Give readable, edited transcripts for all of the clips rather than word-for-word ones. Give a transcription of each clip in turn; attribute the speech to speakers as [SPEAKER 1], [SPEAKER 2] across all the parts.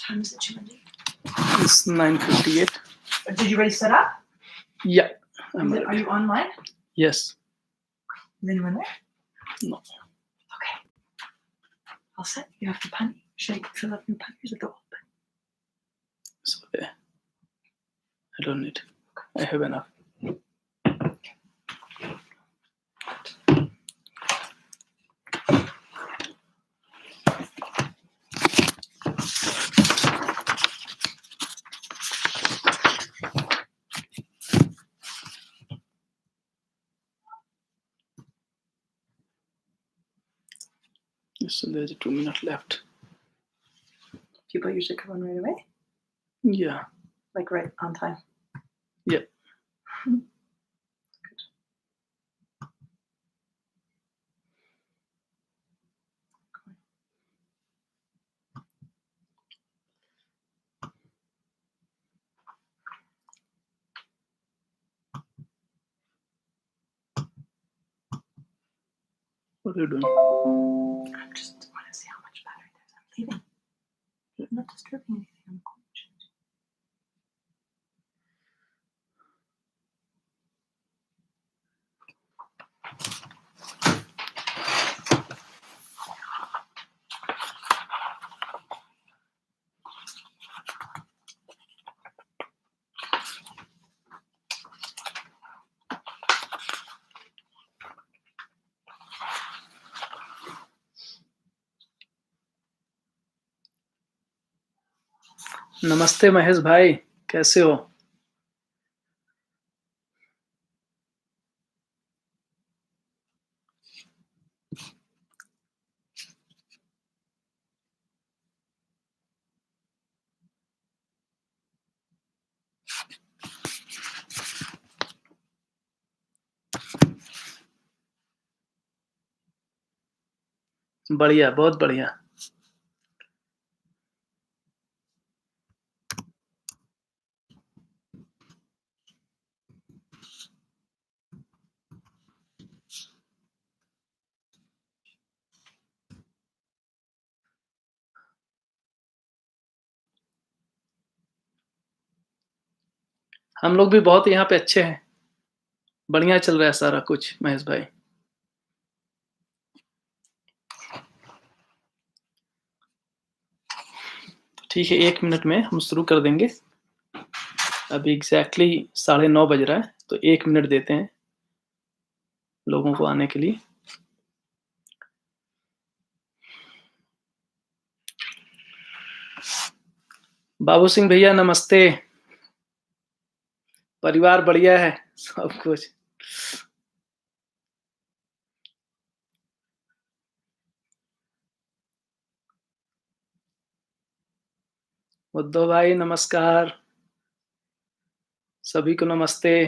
[SPEAKER 1] time is it, Shivanji?
[SPEAKER 2] It's 9:58.
[SPEAKER 1] Did you already set up?
[SPEAKER 2] Yeah, I'm
[SPEAKER 1] Are
[SPEAKER 2] ready.
[SPEAKER 1] you online?
[SPEAKER 2] Yes.
[SPEAKER 1] Is anyone there?
[SPEAKER 2] No.
[SPEAKER 1] Okay. All set? You have the punny? Should I fill up new punnies at the old pen?
[SPEAKER 2] It's okay. I don't need. I have enough. So there's 2 minutes left.
[SPEAKER 1] People usually come on right away?
[SPEAKER 2] Yeah.
[SPEAKER 1] Like right on time?
[SPEAKER 2] Yep.
[SPEAKER 1] Good.
[SPEAKER 2] What are you doing?
[SPEAKER 1] I just want to see how much battery there's. I'm leaving. I'm not disturbing anything. I'm cool.
[SPEAKER 2] नमस्ते महेश भाई, कैसे हो? बढ़िया, बहुत बढ़िया। हम लोग भी बहुत यहाँ पे अच्छे हैं। बढ़िया चल रहा है सारा कुछ महेश भाई। ठीक है, 1 मिनट में हम शुरू कर देंगे। अभी एग्जैक्टली 9:30 बज रहा है, तो 1 मिनट देते हैं लोगों को आने के लिए। बाबू सिंह भैया नमस्ते। परिवार बढ़िया है, सब कुछ। उद्धव भाई नमस्कार, सभी को नमस्ते।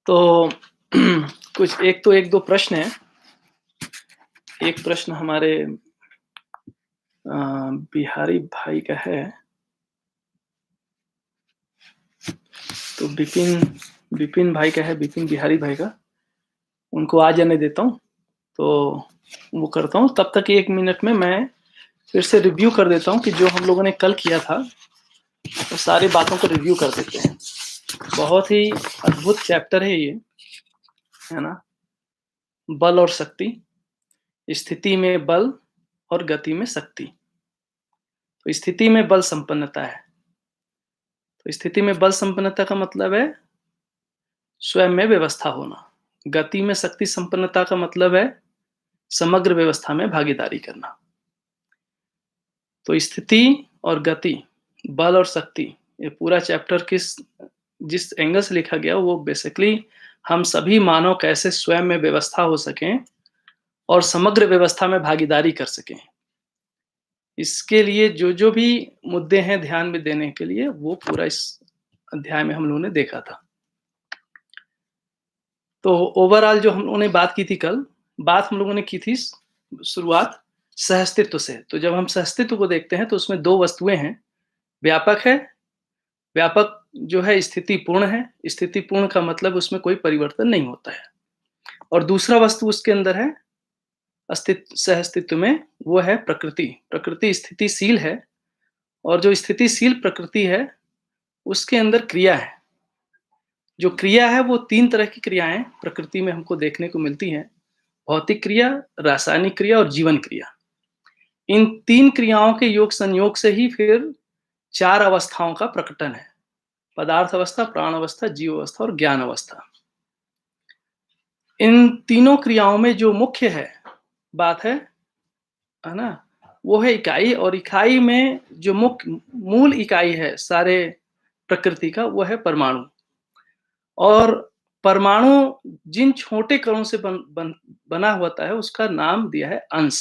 [SPEAKER 2] तो कुछ एक दो प्रश्न है। एक प्रश्न हमारे बिहारी भाई का है, तो विपिन भाई का है, विपिन बिहारी भाई का। उनको आ जाने देता हूँ, तो वो करता हूँ। तब तक 1 मिनट में मैं फिर से रिव्यू कर देता हूँ कि जो हम लोगों ने कल किया था, तो सारी बातों को रिव्यू कर देते हैं। बहुत ही अद्भुत चैप्टर है ये, है ना? बल और शक्ति, स्थिति में बल और गति में शक्ति। तो स्थिति में बल संपन्नता है। तो स्थिति में बल संपन्नता का मतलब है स्वयं में व्यवस्था होना। गति में शक्ति संपन्नता का मतलब है समग्र व्यवस्था में भागीदारी करना। तो स्थिति और गति, बल और शक्ति, ये पूरा चैप्टर जिस एंगल से लिखा गया वो बेसिकली हम सभी मानव कैसे स्वयं में व्यवस्था हो सकें और समग्र व्यवस्था में भागीदारी कर सकें। इसके लिए जो भी मुद्दे हैं ध्यान में देने के लिए, वो पूरा इस अध्याय में हम लोगों ने देखा था। तो ओवरऑल जो हम लोगों ने बात की थी कल, बात हम लोगों ने की थी शुरुआत सहअस्तित्व से। तो जब हम सहअस्तित्व को देखते हैं तो उसमें 2 वस्तुएं हैं। व्यापक है, व्यापक जो है स्थिति पूर्ण है। स्थिति पूर्ण का मतलब उसमें कोई परिवर्तन नहीं होता है। और दूसरा वस्तु उसके अंदर है सह अस्तित्व में, वो है प्रकृति। प्रकृति स्थितिशील है, और जो स्थितिशील प्रकृति है उसके अंदर क्रिया है। जो क्रिया है वो 3 तरह की क्रियाएं प्रकृति में हमको देखने को मिलती हैं। भौतिक क्रिया, रासायनिक क्रिया और जीवन क्रिया। इन 3 क्रियाओं के योग संयोग से ही फिर 4 अवस्थाओं का प्रकटन है: पदार्थ अवस्था, प्राण अवस्था, जीव अवस्था और ज्ञान अवस्था। इन तीनों क्रियाओं में जो मुख्य बात है ना, वो है इकाई। और इकाई में जो मुख्य मूल इकाई है सारे प्रकृति का, वो है परमाणु। और परमाणु जिन छोटे कणों से बना होता है उसका नाम दिया है अंश,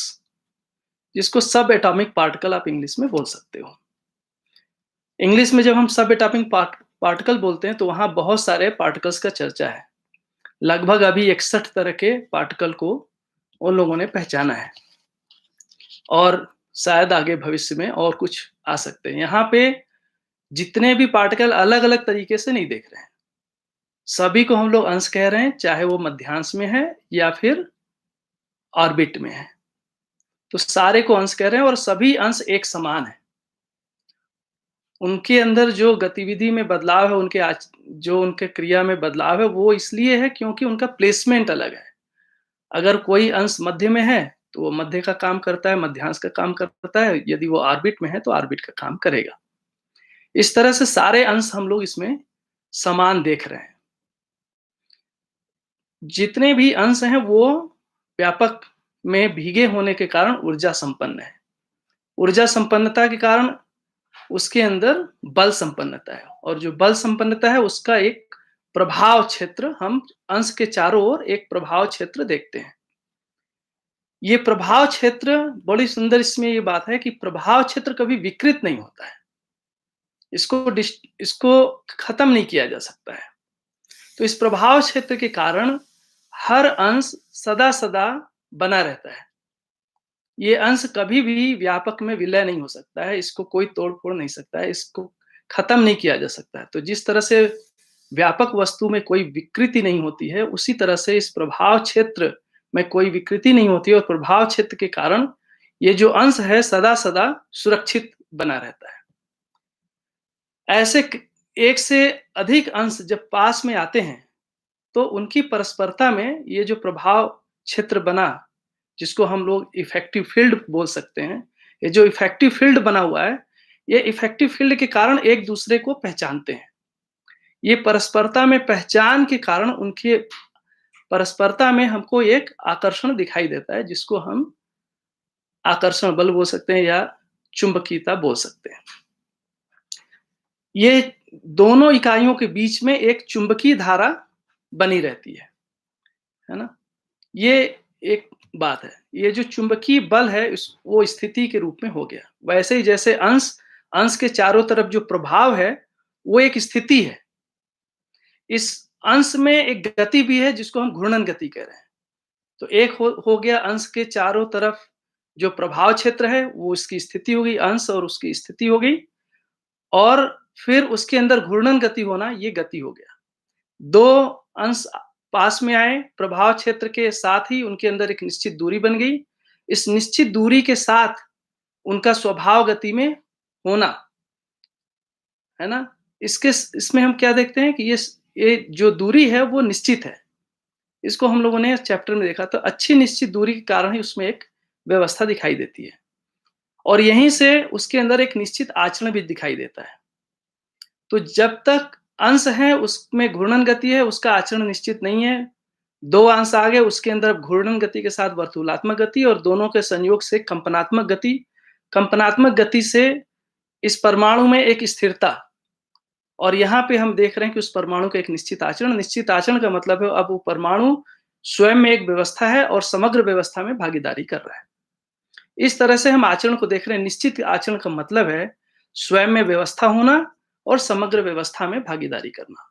[SPEAKER 2] जिसको सब एटॉमिक पार्टिकल आप इंग्लिश में बोल सकते हो। इंग्लिश में जब हम सब एटॉमिक पार्टिकल बोलते हैं तो वहां बहुत सारे पार्टिकल्स का चर्चा है। लगभग अभी 61 तरह के पार्टिकल को उन लोगों ने पहचाना है, और शायद आगे भविष्य में और कुछ आ सकते हैं। यहाँ पे जितने भी पार्टिकल अलग अलग तरीके से नहीं देख रहे हैं, सभी को हम लोग अंश कह रहे हैं, चाहे वो मध्यांश में है या फिर ऑर्बिट में है। तो सारे को अंश कह रहे हैं, और सभी अंश एक समान है। उनके अंदर जो गतिविधि में बदलाव है, जो उनके क्रिया में बदलाव है, वो इसलिए है क्योंकि उनका प्लेसमेंट अलग है। अगर कोई अंश मध्य में है तो वो मध्य का काम करता है, मध्यांश का काम करता है। यदि वो ऑर्बिट में है तो ऑर्बिट का काम करेगा। इस तरह से सारे अंश हम लोग इसमें समान देख रहे हैं। जितने भी अंश हैं वो व्यापक में भीगे होने के कारण ऊर्जा संपन्न है। ऊर्जा संपन्नता के कारण उसके अंदर बल संपन्नता है, और जो बल संपन्नता है उसका एक प्रभाव क्षेत्र, हम अंश के चारों ओर एक प्रभाव क्षेत्र देखते हैं। ये प्रभाव क्षेत्र बड़ी सुंदर, इसमें ये बात है कि प्रभाव क्षेत्र कभी विकृत नहीं होता है। इसको खत्म नहीं किया जा सकता है। तो इस प्रभाव क्षेत्र के कारण हर अंश सदा सदा बना रहता है। ये अंश कभी भी व्यापक में विलय नहीं हो सकता है, इसको कोई तोड़ फोड़ नहीं सकता है, इसको खत्म नहीं किया जा सकता है। तो जिस तरह से व्यापक वस्तु में कोई विकृति नहीं होती है, उसी तरह से इस प्रभाव क्षेत्र में कोई विकृति नहीं होती है, और प्रभाव क्षेत्र के कारण ये जो अंश है सदा सदा सुरक्षित बना रहता है। ऐसे एक से अधिक अंश जब पास में आते हैं तो उनकी परस्परता में ये जो प्रभाव क्षेत्र बना, जिसको हम लोग इफेक्टिव फील्ड बोल सकते हैं, ये जो इफेक्टिव फील्ड बना हुआ है, ये इफेक्टिव फील्ड के कारण एक दूसरे को पहचानते हैं। ये परस्परता में पहचान के कारण उनके परस्परता में हमको एक आकर्षण दिखाई देता है, जिसको हम आकर्षण बल बोल सकते हैं या चुंबकीयता बोल सकते हैं। ये दोनों इकाइयों के बीच में एक चुंबकीय धारा बनी रहती है ना। ये एक बात है। ये जो चुंबकीय बल है वो स्थिति के रूप में हो गया। वैसे ही जैसे अंश के चारों तरफ जो प्रभाव है वो एक स्थिति है। इस अंश में एक गति भी है जिसको हम घूर्णन गति कह रहे हैं। तो एक हो गया अंश के चारों तरफ जो प्रभाव क्षेत्र है वो उसकी स्थिति हो गई, अंश और उसकी स्थिति हो गई, और फिर उसके अंदर घूर्णन गति होना, ये गति हो गया। दो अंश पास में आए, प्रभाव क्षेत्र के साथ ही उनके अंदर एक निश्चित दूरी बन गई। इस निश्चित दूरी के साथ उनका स्वभाव गति में होना है ना। इसमें हम क्या देखते हैं कि ये जो दूरी है वो निश्चित है। इसको हम लोगों ने चैप्टर में देखा। तो अच्छी निश्चित दूरी के कारण ही उसमें एक व्यवस्था दिखाई देती है, और यहीं से उसके अंदर एक निश्चित आचरण भी दिखाई देता है। तो जब तक अंश है उसमें घूर्णन गति है, उसका आचरण निश्चित नहीं है। दो अंश आ गए, उसके अंदर घूर्णन गति के साथ वर्तुलात्मक गति, और दोनों के संयोग से कंपनात्मक गति। कंपनात्मक गति से इस परमाणु में एक स्थिरता, और यहाँ पे हम देख रहे हैं कि उस परमाणु का एक निश्चित आचरण। निश्चित आचरण का मतलब है अब वो परमाणु स्वयं में एक व्यवस्था है और समग्र व्यवस्था में भागीदारी कर रहा है। इस तरह से हम आचरण को देख रहे हैं। निश्चित आचरण का मतलब है स्वयं में व्यवस्था होना और समग्र व्यवस्था में भागीदारी करना।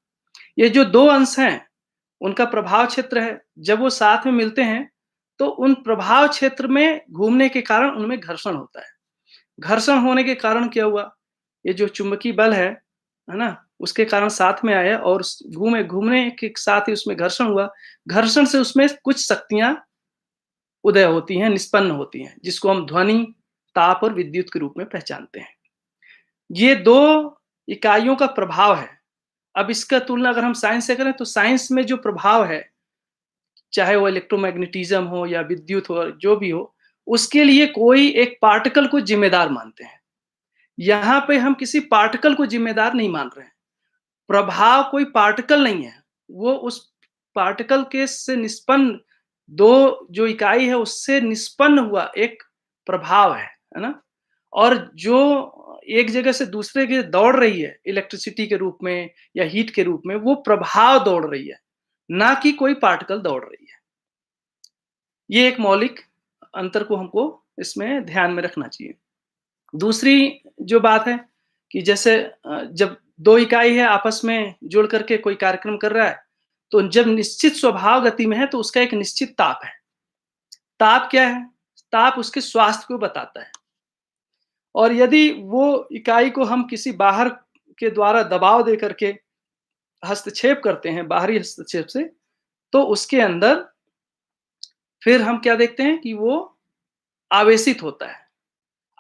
[SPEAKER 2] ये जो दो अंश हैं उनका प्रभाव क्षेत्र है। जब वो साथ में मिलते हैं तो उन प्रभाव क्षेत्र में घूमने के कारण उनमें घर्षण होता है। घर्षण होने के कारण क्या हुआ, ये जो चुंबकीय बल है ना, उसके कारण साथ में आया, और घूमने के साथ ही उसमें घर्षण हुआ। घर्षण से उसमें कुछ शक्तियां उदय होती हैं, निष्पन्न होती हैं, जिसको हम ध्वनि, ताप और विद्युत के रूप में पहचानते हैं। ये 2 इकाइयों का प्रभाव है। अब इसका तुलना अगर हम साइंस से करें तो साइंस में जो प्रभाव है, चाहे वो इलेक्ट्रोमैग्नेटिज्म हो या विद्युत हो, जो भी हो, उसके लिए कोई एक पार्टिकल को जिम्मेदार मानते हैं। यहाँ पे हम किसी पार्टिकल को जिम्मेदार नहीं मान रहे हैं। प्रभाव कोई पार्टिकल नहीं है, वो उस पार्टिकल के से निष्पन्न 2 जो इकाई है उससे निष्पन्न हुआ एक प्रभाव है ना? और जो एक जगह से दूसरे जगह दौड़ रही है इलेक्ट्रिसिटी के रूप में या हीट के रूप में, वो प्रभाव दौड़ रही है, ना कि कोई पार्टिकल दौड़ रही है। ये एक मौलिक अंतर को हमको इसमें ध्यान में रखना चाहिए। दूसरी जो बात है कि जैसे जब 2 इकाई है आपस में जुड़ करके कोई कार्यक्रम कर रहा है, तो जब निश्चित स्वभाव गति में है तो उसका एक निश्चित ताप है। ताप क्या है? ताप उसके स्वास्थ्य को बताता है। और यदि वो इकाई को हम किसी बाहर के द्वारा दबाव दे करके हस्तक्षेप करते हैं, बाहरी हस्तक्षेप से, तो उसके अंदर फिर हम क्या देखते हैं कि वो आवेशित होता है।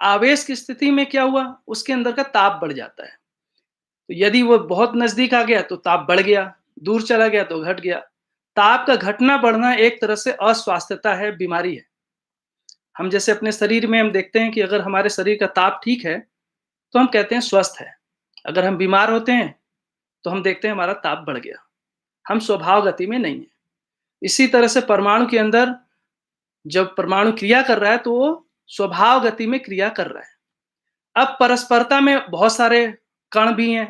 [SPEAKER 2] आवेश की स्थिति में क्या हुआ? उसके अंदर का ताप बढ़ जाता है। तो यदि वो बहुत नजदीक आ गया तो ताप बढ़ गया, दूर चला गया तो घट गया। ताप का घटना बढ़ना एक तरह से अस्वास्थ्यता है, बीमारी है। हम जैसे अपने शरीर में हम देखते हैं कि अगर हमारे शरीर का ताप ठीक है तो हम कहते हैं स्वस्थ है। अगर हम बीमार होते हैं तो हम देखते हैं हमारा ताप बढ़ गया। हम स्वभाव गति में नहीं है। इसी तरह से परमाणु के अंदर जब परमाणु क्रिया कर रहा है तो वो स्वभाव गति में क्रिया कर रहा है। अब परस्परता में बहुत सारे कण भी हैं,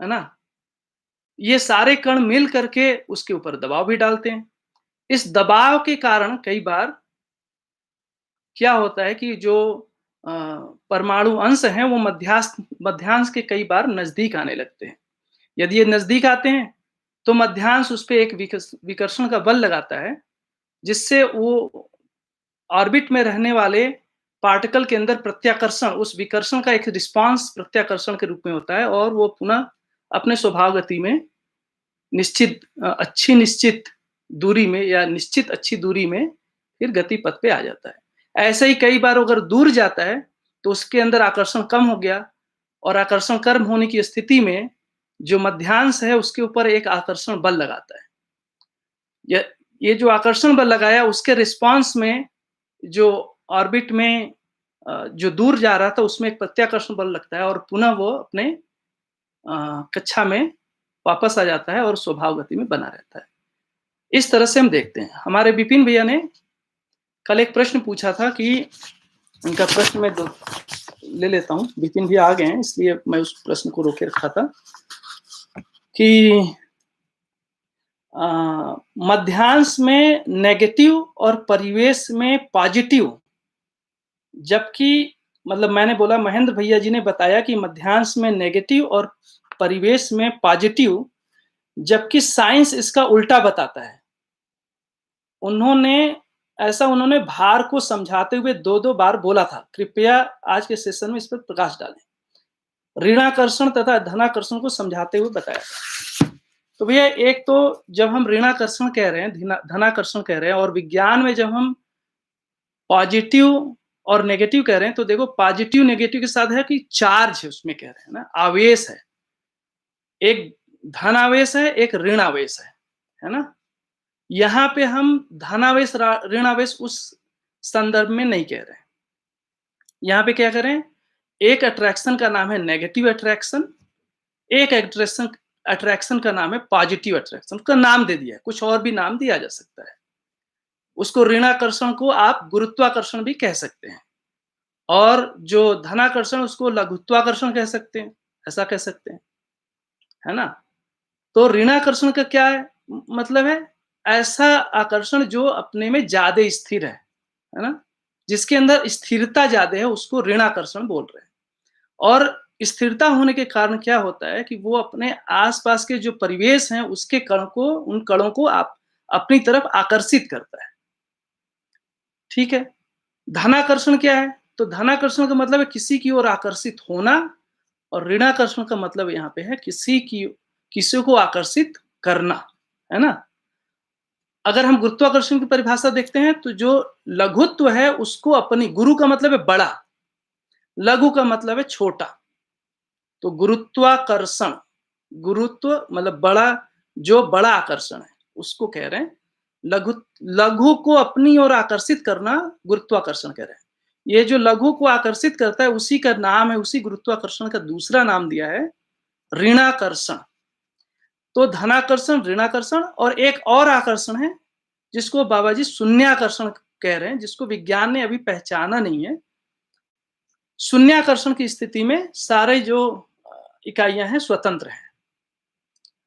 [SPEAKER 2] है ना? ये सारे कण मिल करके उसके ऊपर दबाव भी डालते हैं। इस दबाव के कारण कई बार क्या होता है कि जो परमाणु अंश हैं वो मध्यांश के कई बार नजदीक आने लगते हैं। यदि ये नजदीक आते हैं तो मध्यांश उस पे एक विकर्षण का बल लगाता है, जिससे वो ऑर्बिट में रहने वाले पार्टिकल के अंदर प्रत्याकर्षण, उस विकर्षण का एक रिस्पॉन्स प्रत्याकर्षण के रूप में होता है और वो पुनः अपने स्वभाव गति में निश्चित दूरी में या निश्चित अच्छी दूरी में फिर गति पथ पे आ जाता है। ऐसे ही कई बार अगर दूर जाता है तो उसके अंदर आकर्षण कम हो गया और आकर्षण कम होने की स्थिति में जो मध्यांश है उसके ऊपर एक आकर्षण बल लगाता है। ये जो आकर्षण बल लगाया उसके रिस्पॉन्स में जो ऑर्बिट में जो दूर जा रहा था उसमें एक प्रत्याकर्षण बल लगता है और पुनः वो अपने कक्षा में वापस आ जाता है और स्वभाव गति में बना रहता है। इस तरह से हम देखते हैं। हमारे विपिन भैया ने कल एक प्रश्न पूछा था कि उनका प्रश्न मैं ले लेता हूँ। विपिन भैया आ गए हैं इसलिए मैं उस प्रश्न को रोके रखा था कि मध्यांश में नेगेटिव और परिवेश में पॉजिटिव, जबकि मतलब मैंने बोला महेंद्र भैया जी ने बताया कि मध्यांश में नेगेटिव और परिवेश में पॉजिटिव, जबकि साइंस इसका उल्टा बताता है। उन्होंने भार को समझाते हुए 2-2 बार बोला था। कृपया आज के सेशन में इस पर प्रकाश डालें। ऋणाकर्षण तथा धनाकर्षण को समझाते हुए बताया था। तो भैया एक तो जब हम ऋणाकर्षण कह रहे हैं, धनाकर्षण कह रहे हैं और विज्ञान में जब हम पॉजिटिव और नेगेटिव कह रहे हैं तो देखो पॉजिटिव नेगेटिव के साथ है कि चार्ज है, उसमें कह रहे हैं ना, आवेश है। एक धन आवेश है, एक ऋण आवेश है ना? यहाँ पे हम धनावेश ऋण आवेश उस संदर्भ में नहीं कह रहे हैं। यहाँ पे क्या करें, एक अट्रैक्शन का नाम है नेगेटिव अट्रैक्शन, एक अट्रैक्शन का नाम है पॉजिटिव अट्रैक्शन। उसका नाम दे दिया, कुछ और भी नाम दिया जा सकता है। उसको ऋणाकर्षण को आप गुरुत्वाकर्षण भी कह सकते हैं और जो धनाकर्षण उसको लघुत्वाकर्षण कह सकते हैं, ऐसा कह सकते हैं, है ना? तो ऋणाकर्षण का क्या है मतलब है? ऐसा आकर्षण जो अपने में ज्यादा स्थिर है ना? जिसके अंदर स्थिरता ज्यादा है उसको ऋणाकर्षण बोल रहे हैं। और स्थिरता होने के कारण क्या होता है कि वो अपने आसपास के जो परिवेश हैं उसके उन कणों को आप अपनी तरफ आकर्षित करता है। ठीक है? धनाकर्षण क्या है? तो धनाकर्षण का मतलब है किसी की ओर आकर्षित होना और ऋणाकर्षण का मतलब यहाँ पे है किसी को आकर्षित करना, है ना? अगर हम गुरुत्वाकर्षण की परिभाषा देखते हैं तो जो लघुत्व है उसको अपनी, गुरु का मतलब है बड़ा, लघु का मतलब है छोटा। तो गुरुत्वाकर्षण, गुरुत्व मतलब बड़ा, जो बड़ा आकर्षण है उसको कह रहे हैं लघु। लघु को अपनी ओर आकर्षित करना गुरुत्वाकर्षण कह रहे हैं। ये जो लघु को आकर्षित करता है उसी का नाम है, उसी गुरुत्वाकर्षण का दूसरा नाम दिया है ऋणाकर्षण। तो धनाकर्षण, ऋणाकर्षण, और एक और आकर्षण है जिसको बाबा जी शून्याकर्षण कह रहे हैं, जिसको विज्ञान ने अभी पहचाना नहीं है। शून्याकर्षण की स्थिति में सारे जो इकाइयां हैं स्वतंत्र हैं,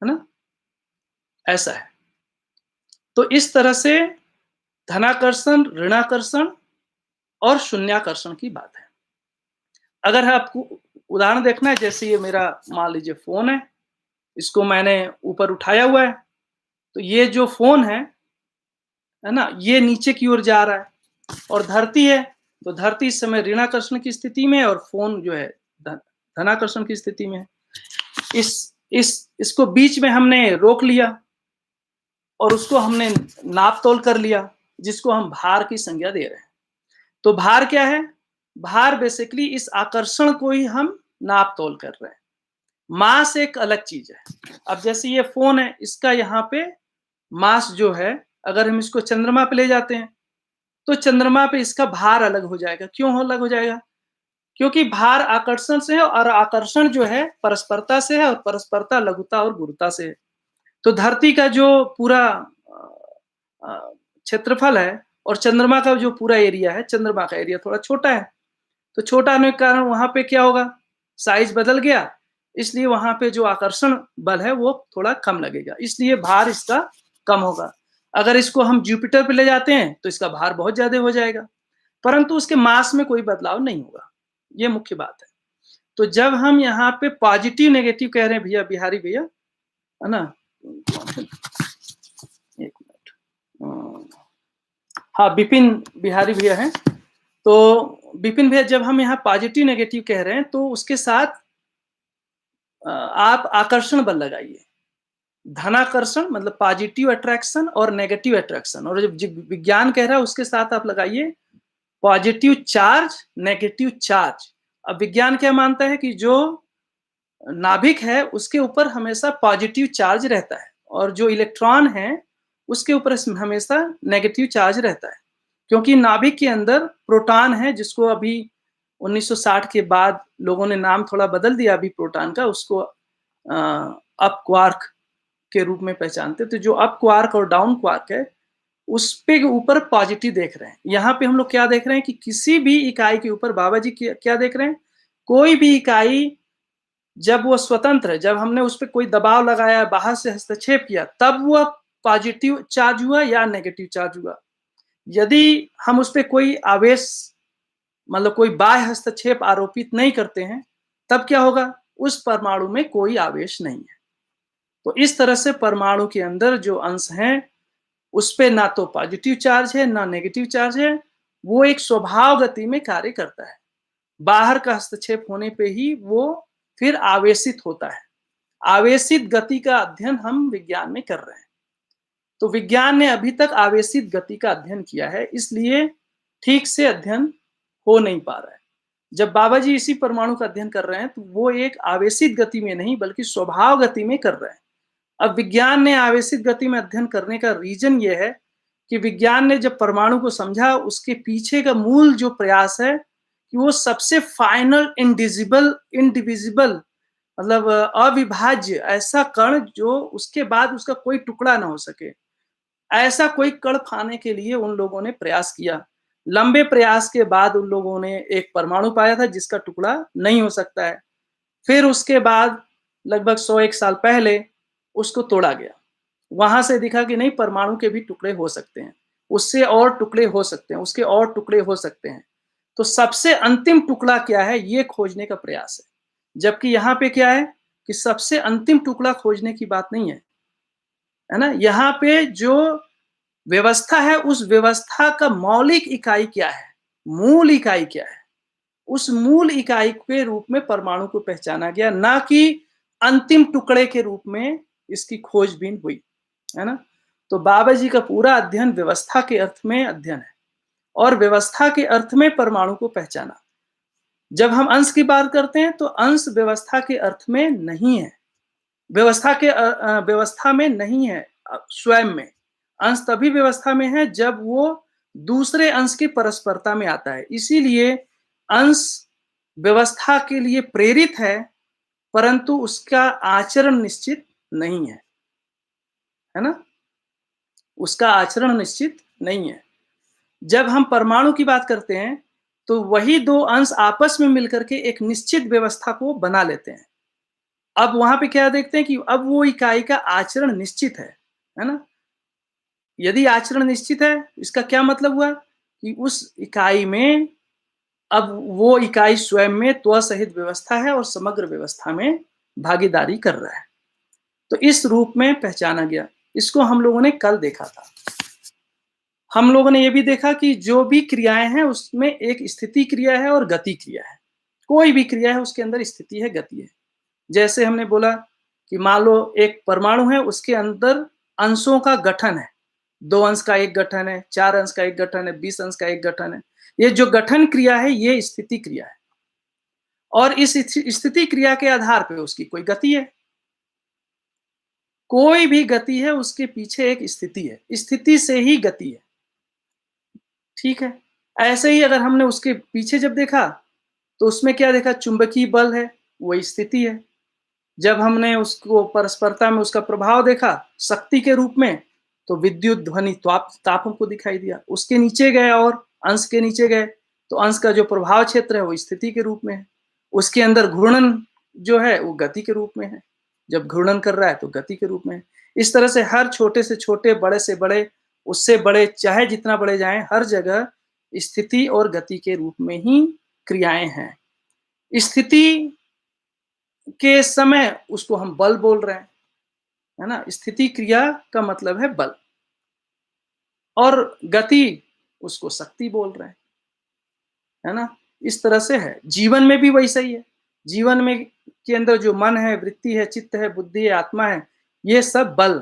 [SPEAKER 2] है ना, ऐसा है। तो इस तरह से धनाकर्षण, ऋणाकर्षण और शून्याकर्षण की बात है। अगर आपको उदाहरण देखना है, जैसे ये मेरा मान लीजिए फोन है, इसको मैंने ऊपर उठाया हुआ है, तो ये जो फोन है ना, ये नीचे की ओर जा रहा है, और धरती है तो धरती इस समय ऋणाकर्षण की स्थिति में और फोन जो है धनाकर्षण की स्थिति में है। इसको बीच में हमने रोक लिया और उसको हमने नाप तोल कर लिया, जिसको हम भार की संज्ञा दे रहे हैं। तो भार क्या है? भार बेसिकली इस आकर्षण को ही हम नाप तोल कर रहे हैं। मास एक अलग चीज है। अब जैसे ये फोन है, इसका यहाँ पे मास जो है, अगर हम इसको चंद्रमा पे ले जाते हैं तो चंद्रमा पे इसका भार अलग हो जाएगा। क्यों अलग हो जाएगा? क्योंकि भार आकर्षण से है और आकर्षण जो है परस्परता से है, और परस्परता लघुता और गुरुता से है। तो धरती का जो पूरा क्षेत्रफल है और चंद्रमा का जो पूरा एरिया है, चंद्रमा का एरिया थोड़ा छोटा है, तो छोटा होने के कारण वहां पे क्या होगा, साइज बदल गया, इसलिए वहां पे जो आकर्षण बल है वो थोड़ा कम लगेगा, इसलिए भार इसका कम होगा। अगर इसको हम जुपिटर पे ले जाते हैं तो इसका भार बहुत ज्यादा हो जाएगा, परंतु उसके मास में कोई बदलाव नहीं होगा। ये मुख्य बात है। तो जब हम यहाँ पे पॉजिटिव नेगेटिव कह रहे हैं भैया, बिहारी भैया, है ना, एक मिनट, हाँ बिपिन बिहारी भैया हैं। तो बिपिन भैया, जब हम यहाँ पॉजिटिव नेगेटिव कह रहे हैं तो उसके साथ आप आकर्षण बल लगाइए। धनाकर्षण मतलब पॉजिटिव अट्रैक्शन और नेगेटिव अट्रैक्शन, और जब विज्ञान कह रहा है उसके साथ आप लगाइए पॉजिटिव चार्ज, नेगेटिव चार्ज। अब विज्ञान क्या मानता है कि जो नाभिक है उसके ऊपर हमेशा पॉजिटिव चार्ज रहता है, और जो इलेक्ट्रॉन है उसके ऊपर हमेशा नेगेटिव चार्ज रहता है, क्योंकि नाभिक के अंदर प्रोटॉन है, जिसको अभी 1960 के बाद लोगों ने नाम थोड़ा बदल दिया अभी प्रोटॉन का, उसको अप क्वार्क के रूप में पहचानते। तो जो अप क्वार्क और डाउन क्वार्क है उस पे ऊपर पॉजिटिव देख रहे हैं। यहाँ पे हम लोग क्या देख रहे हैं कि किसी भी इकाई के ऊपर बाबा जी क्या देख रहे हैं, कोई भी इकाई जब वो स्वतंत्र है, जब हमने उस पर कोई दबाव लगाया, बाहर से हस्तक्षेप किया, तब वह पॉजिटिव चार्ज हुआ या नेगेटिव चार्ज हुआ। यदि हम उस पर कोई आवेश मतलब कोई बाह्य हस्तक्षेप आरोपित नहीं करते हैं, तब क्या होगा, उस परमाणु में कोई आवेश नहीं है। तो इस तरह से परमाणु के अंदर जो अंश हैं उस पे ना तो पॉजिटिव चार्ज है ना नेगेटिव चार्ज है, वो एक स्वभाव गति में कार्य करता है। बाहर का हस्तक्षेप होने पे ही वो फिर आवेशित होता है। आवेशित गति का अध्ययन हम विज्ञान में कर रहे हैं। तो विज्ञान ने अभी तक आवेशित गति का अध्ययन किया है, इसलिए ठीक से अध्ययन हो नहीं पा रहा है। जब बाबा जी इसी परमाणु का अध्ययन कर रहे हैं तो वो एक आवेशित गति में नहीं बल्कि स्वभाव गति में कर रहे हैं। अब विज्ञान ने आवेशित गति में अध्ययन करने का रीजन ये है कि विज्ञान ने जब परमाणु को समझा, उसके पीछे का मूल जो प्रयास है कि वो सबसे फाइनल इंडिविजिबल मतलब अविभाज्य ऐसा कण जो उसके बाद उसका कोई टुकड़ा ना हो सके, ऐसा कोई कण पाने के लिए उन लोगों ने प्रयास किया। लंबे प्रयास के बाद उन लोगों ने एक परमाणु पाया था जिसका टुकड़ा नहीं हो सकता है। फिर उसके बाद लगभग 101 साल पहले उसको तोड़ा गया। वहां से दिखा कि नहीं, परमाणु के भी टुकड़े हो सकते हैं, उससे और टुकड़े हो सकते हैं, उसके और टुकड़े हो सकते हैं। तो सबसे अंतिम टुकड़ा क्या है, ये खोजने का प्रयास है। जबकि यहाँ पे क्या है कि सबसे अंतिम टुकड़ा खोजने की बात नहीं है ना। यहाँ पे जो व्यवस्था है उस व्यवस्था का मौलिक इकाई क्या है, मूल इकाई क्या है, उस मूल इकाई के रूप में परमाणु को पहचाना गया, ना कि अंतिम टुकड़े के रूप में इसकी खोजबीन हुई, है ना। तो बाबा जी का पूरा अध्ययन व्यवस्था के अर्थ में अध्ययन है, और व्यवस्था के अर्थ में परमाणु को पहचाना। जब हम अंश की बात करते हैं तो अंश व्यवस्था के अर्थ में नहीं है, व्यवस्था में नहीं है स्वयं में। अंश तभी व्यवस्था में है जब वो दूसरे अंश की परस्परता में आता है। इसीलिए अंश व्यवस्था के लिए प्रेरित है, परंतु उसका आचरण निश्चित नहीं है ना? उसका आचरण निश्चित नहीं है। जब हम परमाणु की बात करते हैं तो वही दो अंश आपस में मिलकर के एक निश्चित व्यवस्था को बना लेते हैं। अब वहां पे क्या देखते हैं कि अब वो इकाई का आचरण निश्चित है ना? यदि आचरण निश्चित है, इसका क्या मतलब हुआ कि उस इकाई में अब वो इकाई स्वयं में त्व सहित व्यवस्था है और समग्र व्यवस्था में भागीदारी कर रहा है। तो इस रूप में पहचाना गया। इसको हम लोगों ने कल देखा था। हम लोगों ने यह भी देखा कि जो भी क्रियाएं हैं उसमें एक स्थिति क्रिया है और गति क्रिया है। कोई भी क्रिया है उसके अंदर स्थिति है, गति है। जैसे हमने बोला कि मान लो एक परमाणु है, उसके अंदर अंशों का गठन है, 2 अंश का एक गठन है, 4 अंश का एक गठन है, 20 अंश का एक गठन है। ये जो गठन क्रिया है ये स्थिति क्रिया है, और इस स्थिति क्रिया के आधार पर उसकी कोई गति है। कोई भी गति है उसके पीछे एक स्थिति है, स्थिति से ही गति है। ठीक है, ऐसे ही अगर हमने उसके पीछे जब देखा तो उसमें क्या देखा, चुंबकीय बल है, वही स्थिति है। जब हमने उसको परस्परता में उसका प्रभाव देखा शक्ति के रूप में, तो विद्युत ध्वनि ताप हमको दिखाई दिया। उसके नीचे गए और अंश के नीचे गए तो अंश का जो प्रभाव क्षेत्र है वो स्थिति के रूप में है। उसके अंदर घूर्णन जो है वो गति के रूप में है, जब घूर्णन कर रहा है तो गति के रूप में है। इस तरह से हर छोटे से छोटे, बड़े से बड़े, उससे बड़े, चाहे जितना बड़े जाएं, हर जगह स्थिति और गति के रूप में ही क्रियाएं हैं। स्थिति के समय उसको हम बल बोल रहे हैं, है ना? स्थिति क्रिया का मतलब है बल, और गति उसको शक्ति बोल रहे हैं, है ना? इस तरह से है। जीवन में भी वैसा ही है। जीवन में के अंदर जो मन है, वृत्ति है, चित्त है, बुद्धि है, आत्मा है, ये सब बल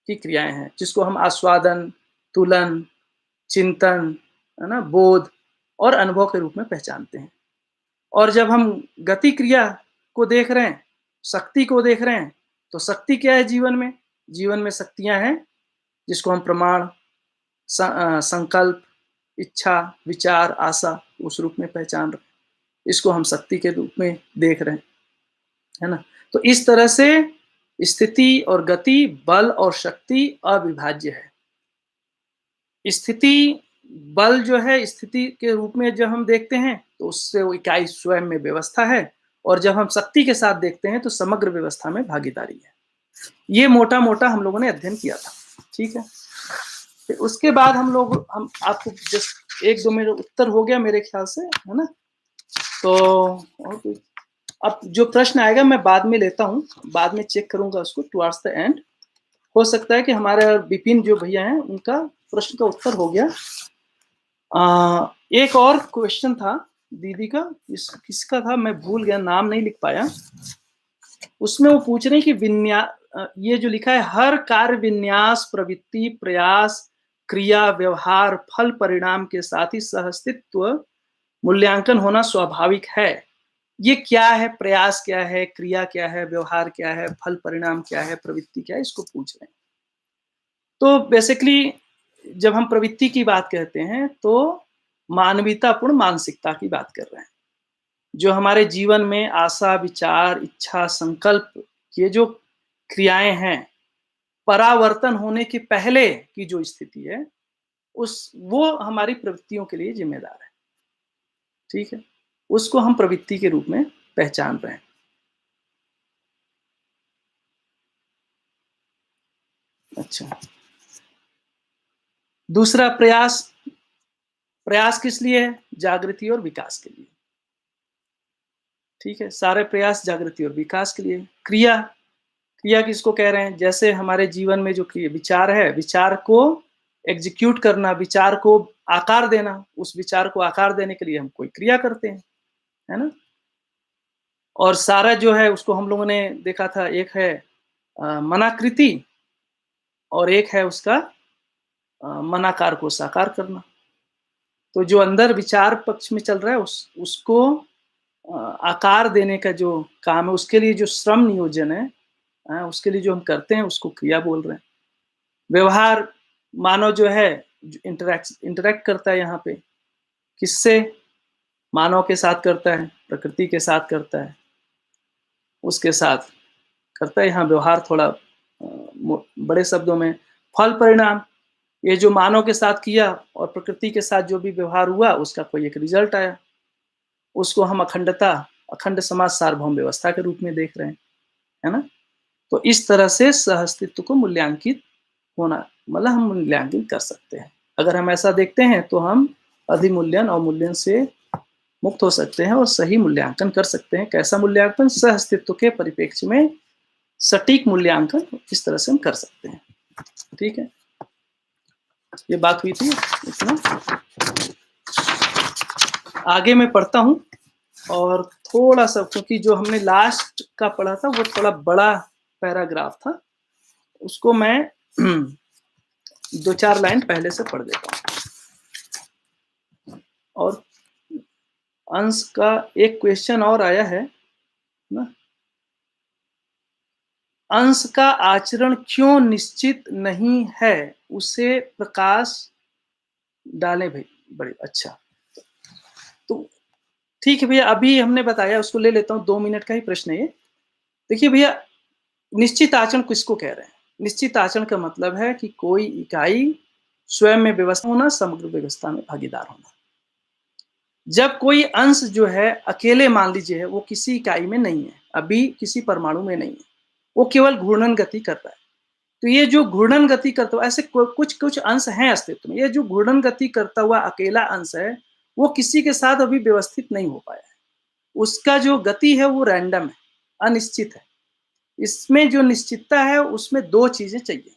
[SPEAKER 2] की क्रियाएं हैं, जिसको हम आस्वादन, तुलन, चिंतन, है ना, बोध और अनुभव के रूप में पहचानते हैं। और जब हम गति क्रिया को देख रहे हैं, शक्ति को देख रहे हैं, तो शक्ति क्या है जीवन में? जीवन में शक्तियां हैं जिसको हम प्रमाण, संकल्प, इच्छा, विचार, आशा उस रूप में पहचान रहे हैं। इसको हम शक्ति के रूप में देख रहे हैं, है ना? तो इस तरह से स्थिति और गति, बल और शक्ति अविभाज्य है। स्थिति, बल जो है स्थिति के रूप में जब हम देखते हैं तो उससे वो इकाई स्वयं में व्यवस्था है, और जब हम शक्ति के साथ देखते हैं तो समग्र व्यवस्था में भागीदारी है। ये मोटा मोटा हम लोगों ने अध्ययन किया था। ठीक है, फिर उसके बाद हम आपको जस्ट 1-2 मेरे उत्तर हो गया मेरे ख्याल से, है ना? तो और कोई अब जो प्रश्न आएगा मैं बाद में लेता हूँ, बाद में चेक करूंगा उसको टुवर्ड्स द एंड। हो सकता है कि हमारे विपिन जो भैया हैं उनका प्रश्न का उत्तर हो गया। एक और क्वेश्चन था दीदी का, किसका था मैं भूल गया, नाम नहीं लिख पाया। उसमें वो पूछ रहे हैं कि ये जो लिखा है, हर कार्य विन्यास, प्रवृत्ति, प्रयास, क्रिया, व्यवहार, फल, परिणाम के साथ ही सहअस्तित्व मूल्यांकन होना स्वाभाविक है। ये क्या है? प्रयास क्या है, क्रिया क्या है, व्यवहार क्या है, फल परिणाम क्या है, प्रवृत्ति क्या है, इसको पूछ रहे हैं। तो बेसिकली जब हम प्रवृत्ति की बात कहते हैं तो मानवीयतापूर्ण मानसिकता की बात कर रहे हैं, जो हमारे जीवन में आशा, विचार, इच्छा, संकल्प, ये जो क्रियाएं हैं, परावर्तन होने के पहले की जो स्थिति है, वो हमारी प्रवृत्तियों के लिए जिम्मेदार है। ठीक है, उसको हम प्रवृत्ति के रूप में पहचान रहे हैं। अच्छा, दूसरा, प्रयास किस लिए है? जागृति और विकास के लिए। ठीक है, सारे प्रयास जागृति और विकास के लिए। क्रिया किसको कह रहे हैं? जैसे हमारे जीवन में जो विचार है, विचार को एग्जीक्यूट करना, विचार को आकार देना, उस विचार को आकार देने के लिए हम कोई क्रिया करते हैं, है ना? और सारा जो है उसको हम लोगों ने देखा था, एक है मनाकृति और एक है उसका मनाकार को साकार करना। तो जो अंदर विचार पक्ष में चल रहा है उसको आकार देने का जो काम है, उसके लिए जो श्रम नियोजन है, उसके लिए जो हम करते हैं उसको क्रिया बोल रहे हैं। व्यवहार मानव जो है इंटरेक्ट करता है यहाँ पे, किससे? मानव के साथ करता है, प्रकृति के साथ करता है, उसके साथ करता है। यहाँ व्यवहार थोड़ा बड़े शब्दों में। फल परिणाम, ये जो मानव के साथ किया और प्रकृति के साथ जो भी व्यवहार हुआ उसका कोई एक रिजल्ट आया, उसको हम अखंड समाज सार्वभौम व्यवस्था के रूप में देख रहे हैं, है ना। तो इस तरह से सहअस्तित्व को मूल्यांकित होना, मतलब हम मूल्यांकित कर सकते हैं। अगर हम ऐसा देखते हैं तो हम अधिमूल्यन और मूल्यन से मुक्त हो सकते हैं और सही मूल्यांकन कर सकते हैं। कैसा मूल्यांकन? सहअस्तित्व के परिप्रेक्ष्य में सटीक मूल्यांकन इस तरह से हम कर सकते हैं। ठीक है, ये बात हुई थी इतना। आगे मैं पढ़ता हूं और थोड़ा सा, क्योंकि जो हमने लास्ट का पढ़ा था वो थोड़ा बड़ा पैराग्राफ था, उसको मैं 2-4 लाइन पहले से पढ़ देता हूं। और अंश का एक क्वेश्चन और आया है ना, अंश का आचरण क्यों निश्चित नहीं है, उसे प्रकाश डालें भाई। बड़े अच्छा, तो ठीक है भैया, अभी हमने बताया, उसको ले लेता हूँ, 2 मिनट का ही प्रश्न है ये। देखिए भैया, निश्चित आचरण किसको कह रहे हैं? निश्चित आचरण का मतलब है कि कोई इकाई स्वयं में व्यवस्था होना, समग्र व्यवस्था में भागीदार होना। जब कोई अंश जो है अकेले, मान लीजिए, वो किसी इकाई में नहीं है, अभी किसी परमाणु में नहीं है, वो केवल घूर्णन गति कर रहा है, तो ये जो घूर्णन गति करता हुआ, ऐसे कुछ अंश हैं अस्तित्व में, ये जो घूर्णन गति करता हुआ अकेला अंश है, वो किसी के साथ अभी व्यवस्थित नहीं हो पाया है। उसका जो गति है वो रैंडम है, अनिश्चित है। इसमें जो निश्चितता है उसमें 2 चीजें चाहिए,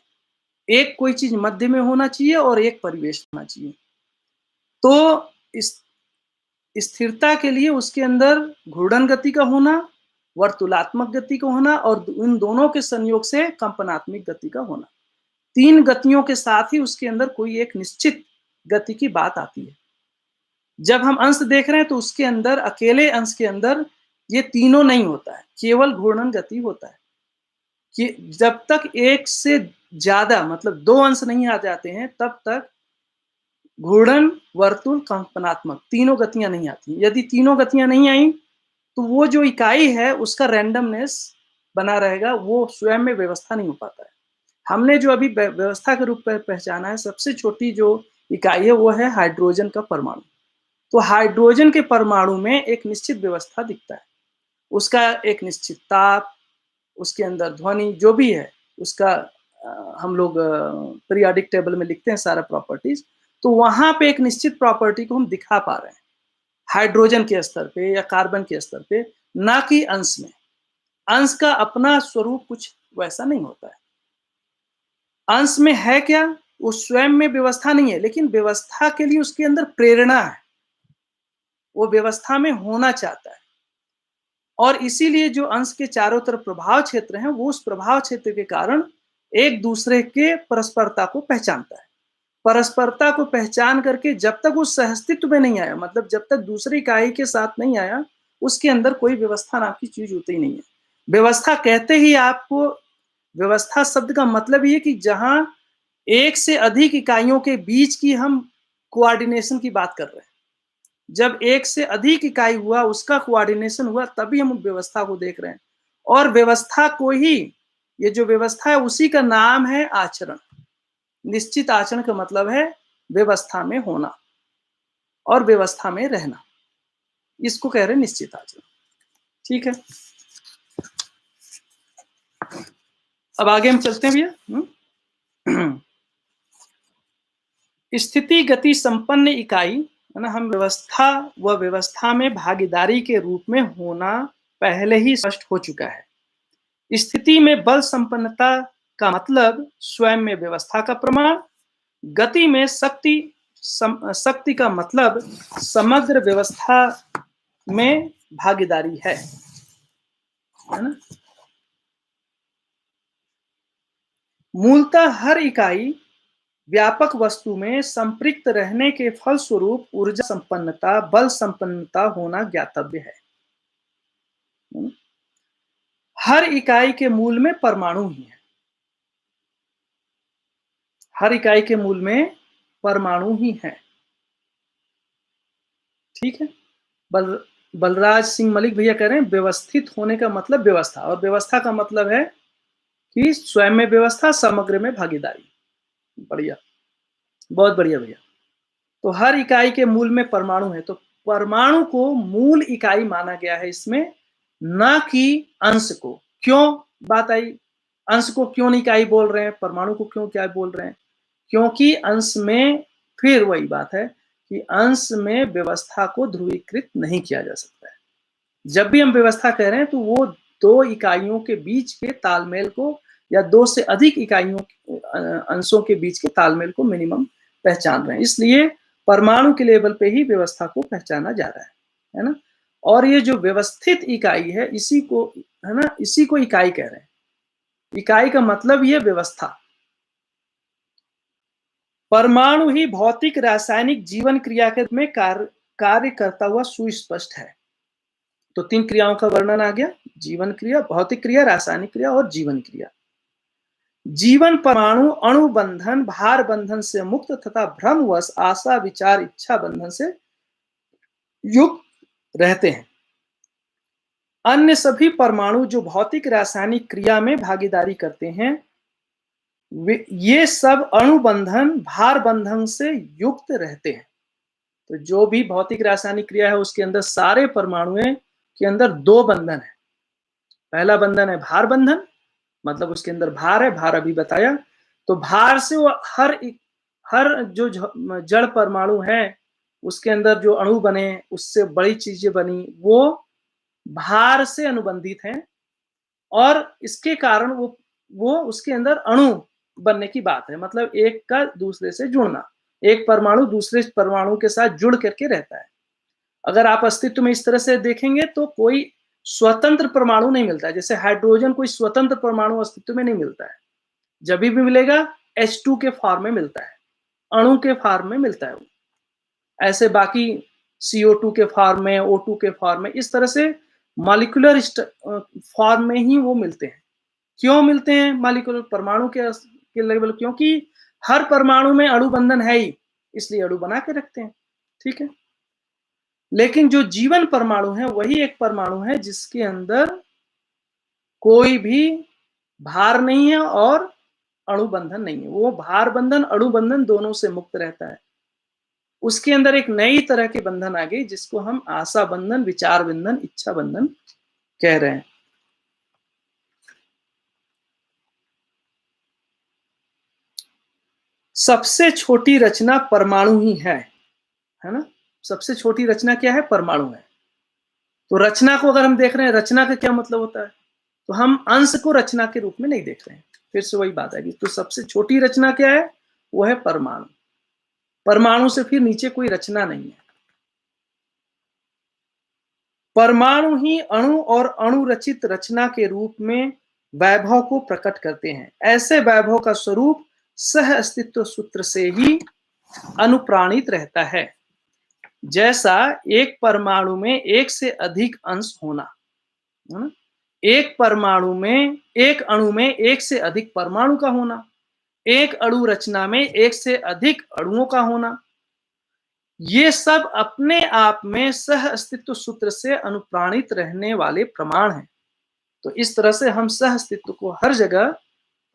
[SPEAKER 2] एक कोई चीज मध्य में होना चाहिए और एक परिवेश होना चाहिए। तो इस स्थिरता के लिए उसके अंदर घूर्णन गति का होना, वर्तुलात्मक गति का होना और इन दोनों के संयोग से कंपनात्मक गति का होना, 3 गतियों के साथ ही उसके अंदर कोई एक निश्चित गति की बात आती है। जब हम अंश देख रहे हैं तो उसके अंदर, अकेले अंश के अंदर ये तीनों नहीं होता है, केवल घूर्णन गति होता है। कि जब तक एक से ज्यादा, मतलब 2 अंश नहीं आ जाते हैं, तब तक घूर्णन, वर्तुल, कंपनात्मक तीनों गतियां नहीं आती। यदि तीनों गतियां नहीं आई तो वो जो इकाई है उसका रैंडमनेस बना रहेगा, वो स्वयं में व्यवस्था नहीं हो पाता है। हमने जो अभी व्यवस्था के रूप में पहचाना है, सबसे छोटी जो इकाई है वो है हाइड्रोजन का परमाणु। तो हाइड्रोजन के परमाणु में एक निश्चित व्यवस्था दिखता है, उसका एक निश्चित ताप, उसके अंदर ध्वनि जो भी है उसका, हम लोग पीरियोडिक टेबल में लिखते हैं सारा प्रॉपर्टीज, तो वहां पे एक निश्चित प्रॉपर्टी को हम दिखा पा रहे हैं हाइड्रोजन के स्तर पे या कार्बन के स्तर पे, ना कि अंश में। अंश का अपना स्वरूप कुछ वैसा नहीं होता है। अंश में है क्या? वो स्वयं में व्यवस्था नहीं है, लेकिन व्यवस्था के लिए उसके अंदर प्रेरणा है, वो व्यवस्था में होना चाहता है। और इसीलिए जो अंश के चारों तरफ प्रभाव क्षेत्र हैं, वो उस प्रभाव क्षेत्र के कारण एक दूसरे के परस्परता को पहचानता है। परस्परता को पहचान करके जब तक वो सहअस्तित्व में नहीं आया, मतलब जब तक दूसरी इकाई के साथ नहीं आया, उसके अंदर कोई व्यवस्था नाम की चीज होती ही नहीं है। व्यवस्था कहते ही आपको, व्यवस्था शब्द का मतलब ये कि जहां एक से अधिक इकाइयों के बीच की हम कोऑर्डिनेशन की बात कर रहे हैं। जब एक से अधिक इकाई हुआ, उसका कोऑर्डिनेशन हुआ, तभी हम व्यवस्था को देख रहे हैं। और व्यवस्था को ही, ये जो व्यवस्था है उसी का नाम है आचरण। निश्चित आचरण का मतलब है व्यवस्था में होना और व्यवस्था में रहना, इसको कह रहे हैं निश्चित आचरण। ठीक है, अब आगे हम चलते हैं भैया। स्थिति गति संपन्न इकाई, है ना, हम व्यवस्था व व्यवस्था में भागीदारी के रूप में होना पहले ही स्पष्ट हो चुका है। स्थिति में बल संपन्नता का मतलब स्वयं में व्यवस्था का प्रमाण, गति में शक्ति का मतलब समग्र व्यवस्था में भागीदारी है ना। मूलतः हर इकाई व्यापक वस्तु में संपृक्त रहने के फलस्वरूप ऊर्जा संपन्नता, बल संपन्नता होना ज्ञातव्य है। हर इकाई के मूल में परमाणु ही है। हर इकाई के मूल में परमाणु ही है। ठीक है। बलराज सिंह मलिक भैया कह रहे हैं व्यवस्थित होने का मतलब व्यवस्था, और व्यवस्था का मतलब है कि स्वयं में व्यवस्था, समग्र में भागीदारी। बढ़िया, बहुत बढ़िया भैया। तो हर इकाई के मूल में परमाणु है, तो परमाणु को मूल इकाई माना गया है इसमें, न कि अंश को। क्यों बात आई, अंश को क्यों नहीं इकाई बोल रहे हैं, परमाणु को क्यों क्या बोल रहे हैं? क्योंकि अंश में, फिर वही बात है कि अंश में व्यवस्था को ध्रुवीकृत नहीं किया जा सकता है। जब भी हम व्यवस्था कह रहे हैं तो वो दो इकाइयों के बीच के तालमेल को, या दो से अधिक इकाइयों अंशों के बीच के तालमेल को मिनिमम पहचान रहे हैं। इसलिए परमाणु के लेवल पे ही व्यवस्था को पहचाना जा रहा है ना। और ये जो व्यवस्थित इकाई है, इसी को, है ना, इसी को इकाई कह रहे हैं। इकाई का मतलब ये व्यवस्था। परमाणु ही भौतिक रासायनिक जीवन क्रिया के में कार्य करता हुआ सुस्पष्ट है। तो 3 क्रियाओं का वर्णन आ गया, जीवन क्रिया, भौतिक क्रिया, रासायनिक क्रिया और जीवन क्रिया। जीवन परमाणु अणु बंधन, भार बंधन से मुक्त तथा भ्रमवश आशा, विचार, इच्छा बंधन से युक्त रहते हैं। अन्य सभी परमाणु जो भौतिक रासायनिक क्रिया में भागीदारी करते हैं, ये सब अणु बंधन, भार बंधन से युक्त रहते हैं। तो जो भी भौतिक रासायनिक क्रिया है उसके अंदर सारे परमाणुओं के अंदर 2 बंधन है। पहला बंधन है भार बंधन, मतलब उसके अंदर भार है, भार अभी बताया। तो भार से वो हर जो जड़ परमाणु है उसके अंदर जो अणु बने, उससे बड़ी चीजें बनी, वो भार से अनुबंधित हैं, और इसके कारण वो उसके अंदर अणु बनने की बात है। मतलब एक का दूसरे से जुड़ना, एक परमाणु दूसरे परमाणु के साथ जुड़ करके रहता है। अगर आप अस्तित्व में इस तरह से देखेंगे तो कोई स्वतंत्र परमाणु नहीं मिलता है। जैसे हाइड्रोजन कोई स्वतंत्र परमाणु अस्तित्व में नहीं मिलता है, जब भी मिलेगा H2 के फॉर्म में मिलता है, अणु के फॉर्म में मिलता है वो। ऐसे बाकी CO2 के फॉर्म में, O2 के फॉर्म में, इस तरह से मॉलिक्यूलर फॉर्म में ही वो मिलते हैं। क्यों मिलते हैं मॉलिक्यूलर परमाणु के लेवल? क्योंकि हर परमाणु में अणु बंधन है ही, इसलिए अणु बना के रखते हैं। ठीक है। लेकिन जो जीवन परमाणु है वही एक परमाणु है जिसके अंदर कोई भी भार नहीं है और अणु बंधन नहीं है। वो भार बंधन, अणु बंधन दोनों से मुक्त रहता है। उसके अंदर एक नई तरह के बंधन आ गई जिसको हम आशा बंधन, विचार बंधन, इच्छा बंधन कह रहे हैं। सबसे छोटी रचना परमाणु ही है ना। सबसे छोटी रचना क्या है? परमाणु है। तो रचना को अगर हम देख रहे हैं, रचना का क्या मतलब होता है? तो हम अंश को रचना के रूप में नहीं देख रहे हैं। फिर से वही बात आएगी। तो सबसे छोटी रचना क्या है? वो है परमाणु। परमाणु से फिर नीचे कोई रचना नहीं है। परमाणु ही अणु और अणु रचित रचना के रूप में वैभव को प्रकट करते हैं। ऐसे वैभव का स्वरूप सह अस्तित्व सूत्र से ही अनुप्राणित रहता है। जैसा एक परमाणु में एक से अधिक अंश होना, है ना? एक परमाणु में, एक अणु में एक से अधिक परमाणु का होना, एक अणु रचना में एक से अधिक अणुओं का होना, ये सब अपने आप में सह अस्तित्व सूत्र से अनुप्राणित रहने वाले प्रमाण हैं। तो इस तरह से हम सह अस्तित्व को हर जगह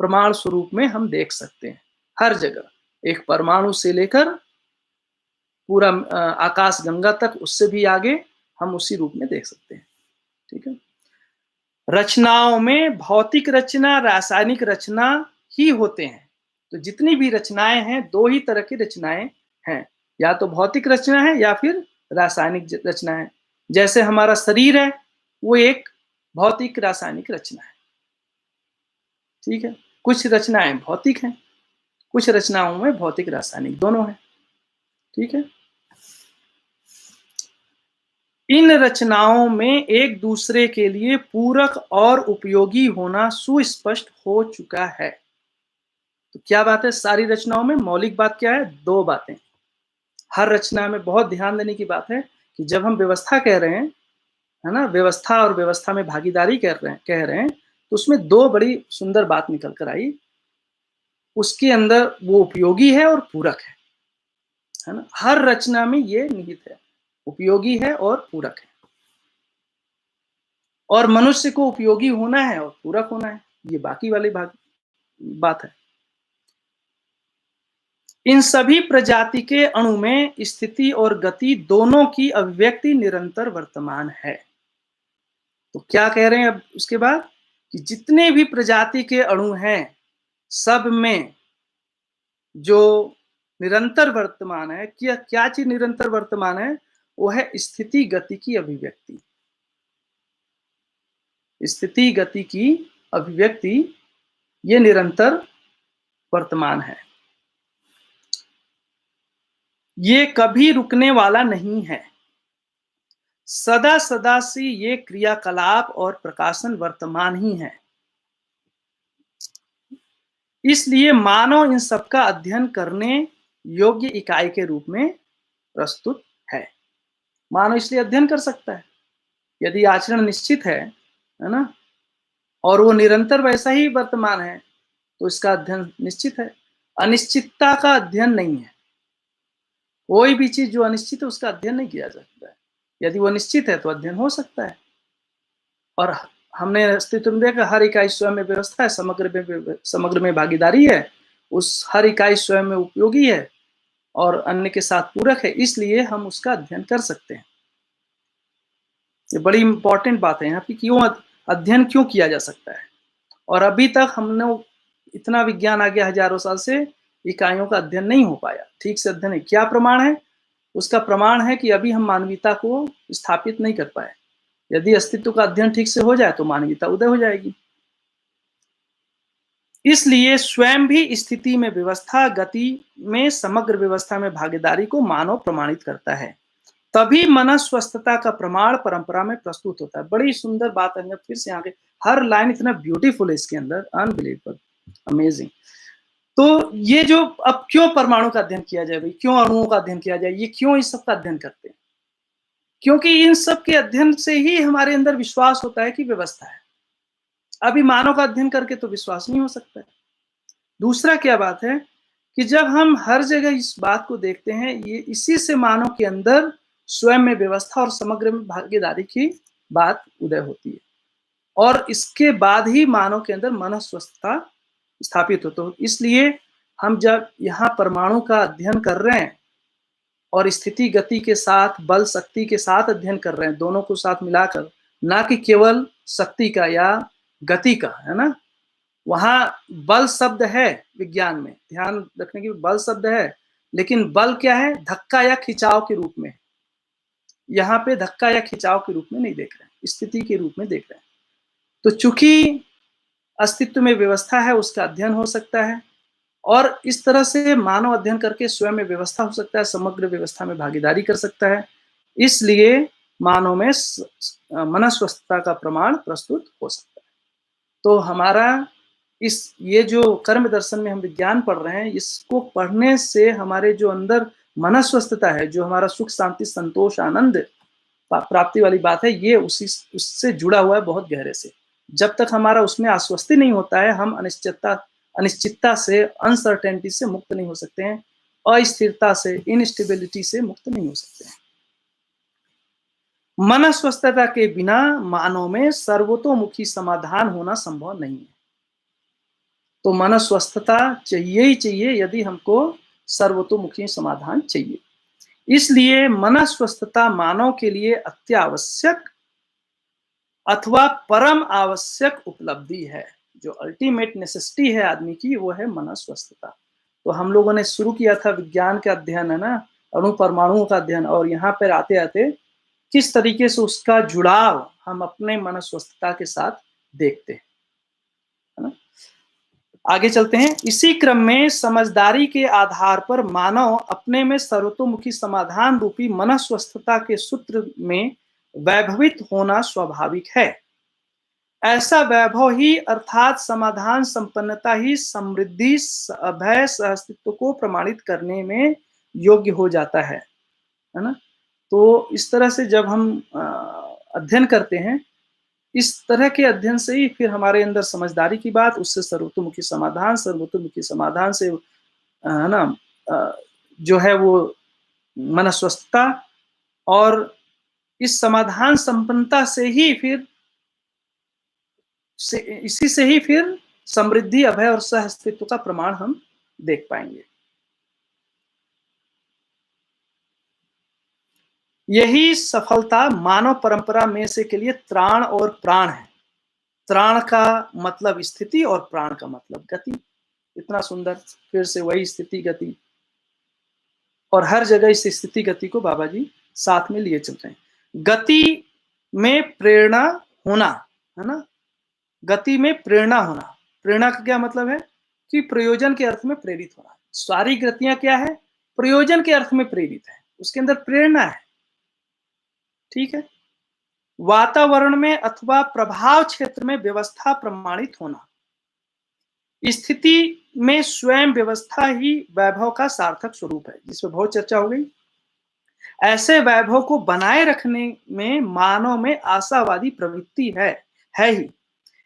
[SPEAKER 2] प्रमाण स्वरूप में हम देख सकते हैं। हर जगह एक परमाणु से लेकर पूरा आकाश गंगा तक, उससे भी आगे हम उसी रूप में देख सकते हैं। ठीक है। रचनाओं में भौतिक रचना, रासायनिक रचना ही होते हैं। तो जितनी भी रचनाएं हैं, 2 ही तरह की रचनाएं हैं, या तो भौतिक रचना है या फिर रासायनिक रचना है। जैसे हमारा शरीर है, वो एक भौतिक रासायनिक रचना है। ठीक है। कुछ रचनाएं भौतिक हैं, कुछ रचनाओं में भौतिक रासायनिक दोनों है। ठीक है। इन रचनाओं में एक दूसरे के लिए पूरक और उपयोगी होना सुस्पष्ट हो चुका है। तो क्या बात है, सारी रचनाओं में मौलिक बात क्या है? दो बातें। हर रचना में बहुत ध्यान देने की बात है कि जब हम व्यवस्था कह रहे हैं, है ना, व्यवस्था और व्यवस्था में भागीदारी कह रहे हैं, तो उसमें दो बड़ी सुंदर बात निकल कर आई। उसके अंदर वो उपयोगी है और पूरक है ना? हर रचना में ये निहित है, उपयोगी है और पूरक है। और मनुष्य को उपयोगी होना है और पूरक होना है, ये बाकी वाली बात है। इन सभी प्रजाति के अणु में स्थिति और गति दोनों की अभिव्यक्ति निरंतर वर्तमान है। तो क्या कह रहे हैं अब उसके बाद कि जितने भी प्रजाति के अणु हैं, सब में जो निरंतर वर्तमान है, क्या चीज निरंतर वर्तमान है? वो है स्थिति गति की अभिव्यक्ति। स्थिति गति की अभिव्यक्ति ये निरंतर वर्तमान है, ये कभी रुकने वाला नहीं है। सदा सदा से ये क्रियाकलाप और प्रकाशन वर्तमान ही है। इसलिए मानव इन सबका अध्ययन करने योग्य इकाई के रूप में प्रस्तुत है। मानव इसलिए अध्ययन कर सकता है, यदि आचरण निश्चित है ना, और वो निरंतर वैसा ही वर्तमान है, तो इसका अध्ययन निश्चित है। अनिश्चितता का अध्ययन नहीं है। कोई भी चीज जो अनिश्चित है उसका अध्ययन नहीं किया जा सकता है। यदि वो निश्चित है तो अध्ययन हो सकता है। और हमने अस्तित्व में देखा, हर इकाई स्वयं में व्यवस्था है, समग्र में भागीदारी है, उस हर इकाई स्वयं में उपयोगी है और अन्य के साथ पूरक है, इसलिए हम उसका अध्ययन कर सकते हैं। ये बड़ी इंपॉर्टेंट बात है यहाँ की, क्यों अध्ययन क्यों किया जा सकता है। और अभी तक हमने इतना विज्ञान आ गया, हजारों साल से इकाइयों का अध्ययन नहीं हो पाया, ठीक से अध्ययन नहीं। क्या प्रमाण है? उसका प्रमाण है कि अभी हम मानवीयता को स्थापित नहीं कर पाए। यदि अस्तित्व का अध्ययन ठीक से हो जाए तो मानवीयता उदय हो जाएगी। इसलिए स्वयं भी स्थिति में व्यवस्था, गति में समग्र व्यवस्था में भागीदारी को मानव प्रमाणित करता है। तभी मनस्वस्थता का प्रमाण परंपरा में प्रस्तुत होता है। बड़ी सुंदर बात है, फिर से आगे हर लाइन इतना ब्यूटीफुल है इसके अंदर, अनबिलीवेबल, अमेजिंग। तो ये जो अब क्यों परमाणु का अध्ययन किया जाए भाई, क्यों अणुओं का अध्ययन किया जाए, ये क्यों इस सब का अध्ययन करते हैं? क्योंकि इन सब के अध्ययन से ही हमारे अंदर विश्वास होता है कि व्यवस्था है। अभी मानव का अध्ययन करके तो विश्वास नहीं हो सकता है। दूसरा क्या बात है कि जब हम हर जगह इस बात को देखते हैं, ये इसी से मानव के अंदर स्वयं में व्यवस्था और समग्र में भागीदारी की बात उदय होती है, और इसके बाद ही मानव के अंदर मनस्वस्थता स्थापित हो। तो इसलिए हम जब यहाँ परमाणु का अध्ययन कर रहे हैं और स्थिति गति के साथ, बल शक्ति के साथ अध्ययन कर रहे हैं, दोनों को साथ मिलाकर, ना कि केवल शक्ति का या गति का, है ना। वहां बल शब्द है विज्ञान में, ध्यान रखने की, बल शब्द है, लेकिन बल क्या है? धक्का या खिंचाव के रूप में। यहाँ पे धक्का या खिंचाव के रूप में नहीं देख रहे हैं, स्थिति के रूप में देख रहे हैं। तो चूंकि अस्तित्व में व्यवस्था है, उसका अध्ययन हो सकता है, और इस तरह से मानव अध्ययन करके स्वयं में व्यवस्था हो सकता है, समग्र व्यवस्था में भागीदारी कर सकता है। इसलिए मानव में मनस्वस्थता का प्रमाण प्रस्तुत हो सकता है। तो हमारा ये जो कर्म दर्शन में हम विज्ञान पढ़ रहे हैं, इसको पढ़ने से हमारे जो अंदर मनस्वस्थता है, जो हमारा सुख शांति संतोष आनंद प्राप्ति वाली बात है, ये उससे जुड़ा हुआ है बहुत गहरे से। जब तक हमारा उसमें आश्वस्ति नहीं होता है, हम अनिश्चितता से, अनसर्टेनिटी से मुक्त नहीं हो सकते हैं, अस्थिरता से, इनस्टेबिलिटी से मुक्त नहीं हो सकते हैं। मनस्वस्थता के बिना मानव में सर्वतोमुखी समाधान होना संभव नहीं है। तो मनस्वस्थता चाहिए ही चाहिए यदि हमको सर्वतोमुखी समाधान चाहिए। इसलिए मनस्वस्थता मानव के लिए अत्यावश्यक अथवा परम आवश्यक उपलब्धि है। जो अल्टीमेट नेसेसिटी है आदमी की, वो है मनस्वस्थता। तो हम लोगों ने शुरू किया था विज्ञान का अध्ययन, है ना, अणु परमाणुओं का अध्ययन, और यहाँ पर आते आते किस तरीके से उसका जुड़ाव हम अपने मनस्वस्थता के साथ देखते हैं, है ना। आगे चलते हैं। इसी क्रम में समझदारी के आधार पर मानव अपने में सर्वतोमुखी समाधान रूपी मनस्वस्थता के सूत्र में वैभवित होना स्वाभाविक है। ऐसा वैभव ही अर्थात समाधान संपन्नता ही समृद्धि अभय सहअस्तित्व को प्रमाणित करने में योग्य हो जाता है ना? तो इस तरह से जब हम अध्ययन करते हैं, इस तरह के अध्ययन से ही फिर हमारे अंदर समझदारी की बात, उससे सर्वतोमुखी समाधान से है ना, जो है वो मनस्वस्थता, और इस समाधान संपन्नता से ही फिर इसी से ही फिर समृद्धि, अभय और सह अस्तित्व का प्रमाण हम देख पाएंगे। यही सफलता मानव परंपरा में से के लिए त्राण और प्राण है। त्राण का मतलब स्थिति और प्राण का मतलब गति। इतना सुंदर, फिर से वही स्थिति गति, और हर जगह इस स्थिति गति को बाबा जी साथ में लिए चल रहे हैं। गति में प्रेरणा होना, है ना? गति में प्रेरणा होना। प्रेरणा का क्या मतलब है? कि प्रयोजन के अर्थ में प्रेरित होना। सारी गतियां क्या है? प्रयोजन के अर्थ में प्रेरित है, उसके अंदर प्रेरणा है। ठीक है। वातावरण में अथवा प्रभाव क्षेत्र में व्यवस्था प्रमाणित होना। स्थिति में स्वयं व्यवस्था ही वैभव का सार्थक स्वरूप है, जिस पर बहुत चर्चा हो गई। ऐसे वैभव को बनाए रखने में मानव में आशावादी प्रवृत्ति है ही।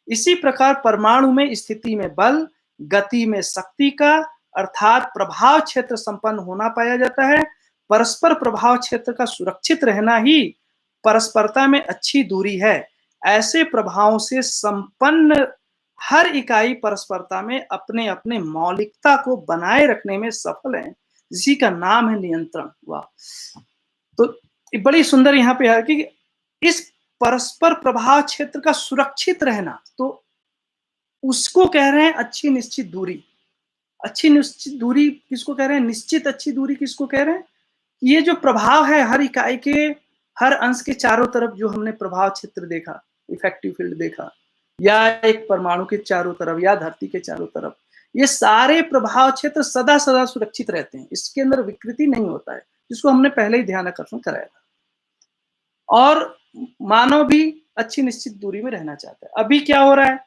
[SPEAKER 2] इसी प्रकार परमाणु में स्थिति में बल, गति में शक्ति का अर्थात प्रभाव क्षेत्र संपन्न होना पाया जाता है। परस्पर प्रभाव क्षेत्र का सुरक्षित रहना ही परस्परता में अच्छी दूरी है। ऐसे प्रभावों से संपन्न हर इकाई परस्परता में अपने अपने मौलिकता को बनाए रखने में सफल है, जिसी का नाम है नियंत्रण। वाह! तो बड़ी सुंदर यहाँ पे है कि इस परस्पर प्रभाव क्षेत्र का सुरक्षित रहना, तो उसको कह रहे हैं अच्छी निश्चित दूरी। अच्छी निश्चित दूरी किसको कह रहे हैं? निश्चित अच्छी दूरी किसको कह रहे हैं? ये जो प्रभाव है हर इकाई के, हर अंश के चारों तरफ, जो हमने प्रभाव क्षेत्र देखा, इफेक्टिव फील्ड देखा, या एक परमाणु के चारों तरफ, या धरती के चारों तरफ, ये सारे प्रभाव क्षेत्र सदा सदा सुरक्षित रहते हैं, इसके अंदर विकृति नहीं होता है, जिसको हमने पहले ही ध्यान आकर्षण कराया था। और मानव भी अच्छी निश्चित दूरी में रहना चाहता है। अभी क्या हो रहा है,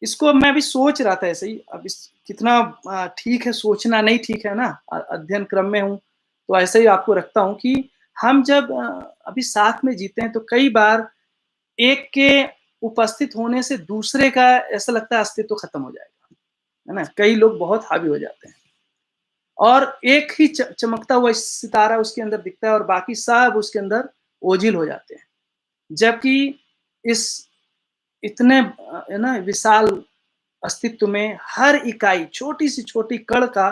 [SPEAKER 2] इसको मैं अभी सोच रहा था ऐसे ही, अब इस कितना ठीक है सोचना, नहीं ठीक है ना, अध्ययन क्रम में हूँ तो ऐसे ही आपको रखता हूँ कि हम जब अभी साथ में जीते हैं तो कई बार एक के उपस्थित होने से दूसरे का ऐसा लगता है अस्तित्व खत्म हो जाएगा, है ना? कई लोग बहुत हावी हो जाते हैं और एक ही चमकता हुआ सितारा उसके अंदर दिखता है और बाकी सब उसके अंदर ओझिल हो जाते हैं, जबकि इस इतने है ना विशाल अस्तित्व में हर इकाई, छोटी सी छोटी कण का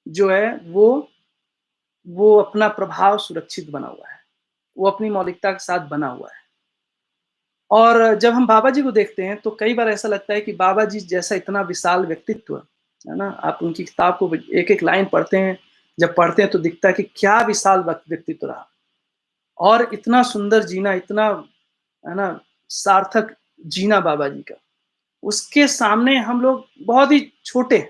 [SPEAKER 2] जो है वो अपना प्रभाव सुरक्षित बना हुआ है, वो अपनी मौलिकता के साथ बना हुआ है। और जब हम बाबा जी को देखते हैं तो कई बार ऐसा लगता है कि बाबा जी जैसा इतना विशाल व्यक्तित्व, है ना, आप उनकी किताब को एक एक लाइन पढ़ते हैं, जब पढ़ते हैं तो दिखता है कि क्या विशाल व्यक्तित्व रहा, और इतना सुंदर जीना, इतना है ना सार्थक जीना बाबा जी का, उसके सामने हम लोग बहुत ही छोटे,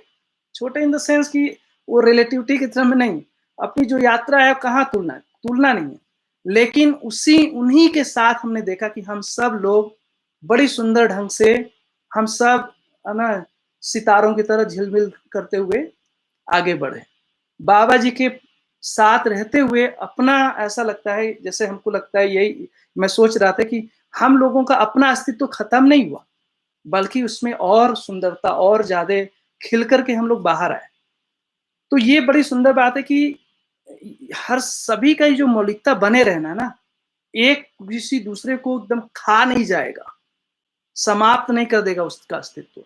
[SPEAKER 2] छोटे इन द सेंस कि वो रिलेटिविटी की तरह में नहीं, अपनी जो यात्रा है कहाँ तुलना नहीं है, लेकिन उन्हीं के साथ हमने देखा कि हम सब लोग बड़ी सुंदर ढंग से, हम सब है ना सितारों की तरह झिलमिल करते हुए आगे बढ़े। बाबा जी के साथ रहते हुए अपना ऐसा लगता है, जैसे हमको लगता है, यही मैं सोच रहा था कि हम लोगों का अपना अस्तित्व खत्म नहीं हुआ, बल्कि उसमें और सुंदरता और ज्यादा खिल करके हम लोग बाहर आए। तो ये बड़ी सुंदर बात है कि हर सभी का जो मौलिकता बने रहना ना, एक किसी दूसरे को एकदम खा नहीं जाएगा, समाप्त नहीं कर देगा उसका अस्तित्व।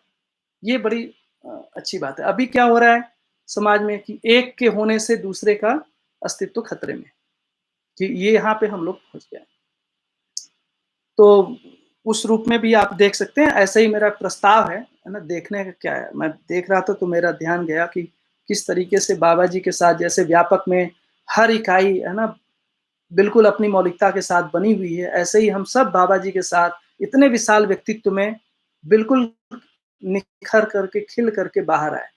[SPEAKER 2] ये बड़ी अच्छी बात है। अभी क्या हो रहा है समाज में कि एक के होने से दूसरे का अस्तित्व खतरे में, कि ये यहाँ पे हम लोग फंस गए। तो उस रूप में भी आप देख सकते हैं, ऐसे ही मेरा प्रस्ताव है ना, देखने का क्या है, मैं देख रहा था तो मेरा ध्यान गया कि किस तरीके से बाबा जी के साथ जैसे व्यापक में हर इकाई है ना बिल्कुल अपनी मौलिकता के साथ बनी हुई है, ऐसे ही हम सब बाबा जी के साथ इतने विशाल व्यक्तित्व में बिल्कुल निखर करके, खिल करके बाहर आए,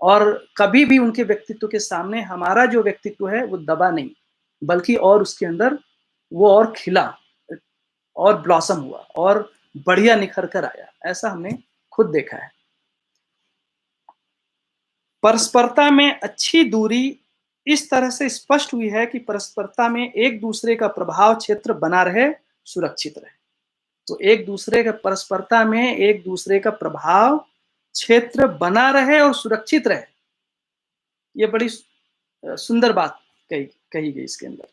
[SPEAKER 2] और कभी भी उनके व्यक्तित्व के सामने हमारा जो व्यक्तित्व है वो दबा नहीं, बल्कि और उसके अंदर वो और खिला और ब्लॉसम हुआ और बढ़िया निखर कर आया। ऐसा हमने खुद देखा है। परस्परता में अच्छी दूरी इस तरह से स्पष्ट हुई है कि परस्परता में एक दूसरे का प्रभाव क्षेत्र बना रहे, सुरक्षित रहे। तो एक दूसरे का परस्परता में एक दूसरे का प्रभाव क्षेत्र बना रहे और सुरक्षित रहे, ये बड़ी सुंदर बात कही गई इसके अंदर।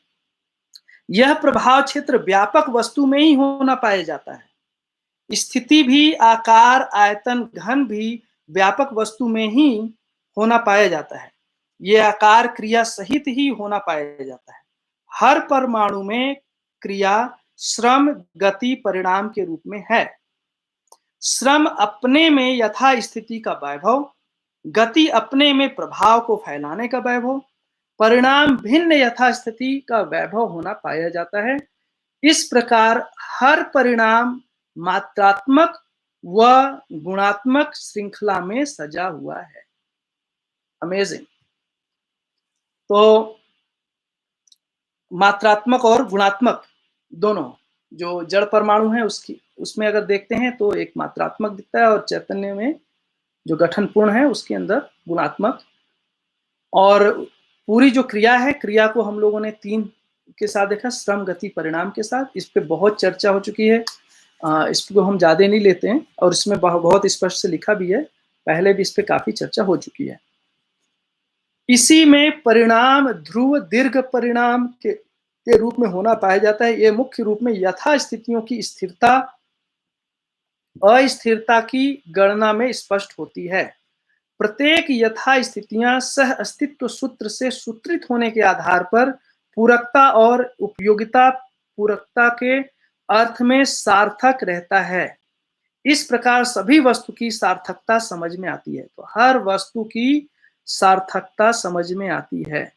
[SPEAKER 2] यह प्रभाव क्षेत्र व्यापक वस्तु में ही होना पाया जाता है। स्थिति भी, आकार, आयतन, घन भी व्यापक वस्तु में ही होना पाया जाता है। ये आकार क्रिया सहित ही होना पाया जाता है। हर परमाणु में क्रिया श्रम, गति, परिणाम के रूप में है। श्रम अपने में यथास्थिति का वैभव, गति अपने में प्रभाव को फैलाने का वैभव, परिणाम भिन्न यथास्थिति का वैभव होना पाया जाता है। इस प्रकार हर परिणाम मात्रात्मक व गुणात्मक श्रृंखला में सजा हुआ है। अमेजिंग। तो मात्रात्मक और गुणात्मक दोनों, जो जड़ परमाणु है उसमें अगर देखते हैं तो एक मात्रात्मक दिखता है, और चैतन्य में जो गठन पूर्ण है उसके अंदर गुणात्मक। और पूरी जो क्रिया है, क्रिया को हम लोगों ने 3 के साथ देखा, श्रम, गति, परिणाम के साथ। इस पे बहुत चर्चा हो चुकी है, इसको हम ज्यादा नहीं लेते हैं, और इसमें बहुत स्पष्ट से लिखा भी है, पहले भी इस पे काफी चर्चा हो चुकी है। इसी में परिणाम ध्रुव दीर्घ परिणाम के रूप में होना पाया जाता है। ये मुख्य रूप में यथास्थितियों की स्थिरता, अस्थिरता की गणना में स्पष्ट होती है। प्रत्येक यथास्थितियां सह अस्तित्व सूत्र से सूत्रित होने के आधार पर पूरकता और उपयोगिता पूरकता के अर्थ में सार्थक रहता है। इस प्रकार सभी वस्तु की सार्थकता समझ में आती है। तो हर वस्तु की सार्थकता समझ में आती है,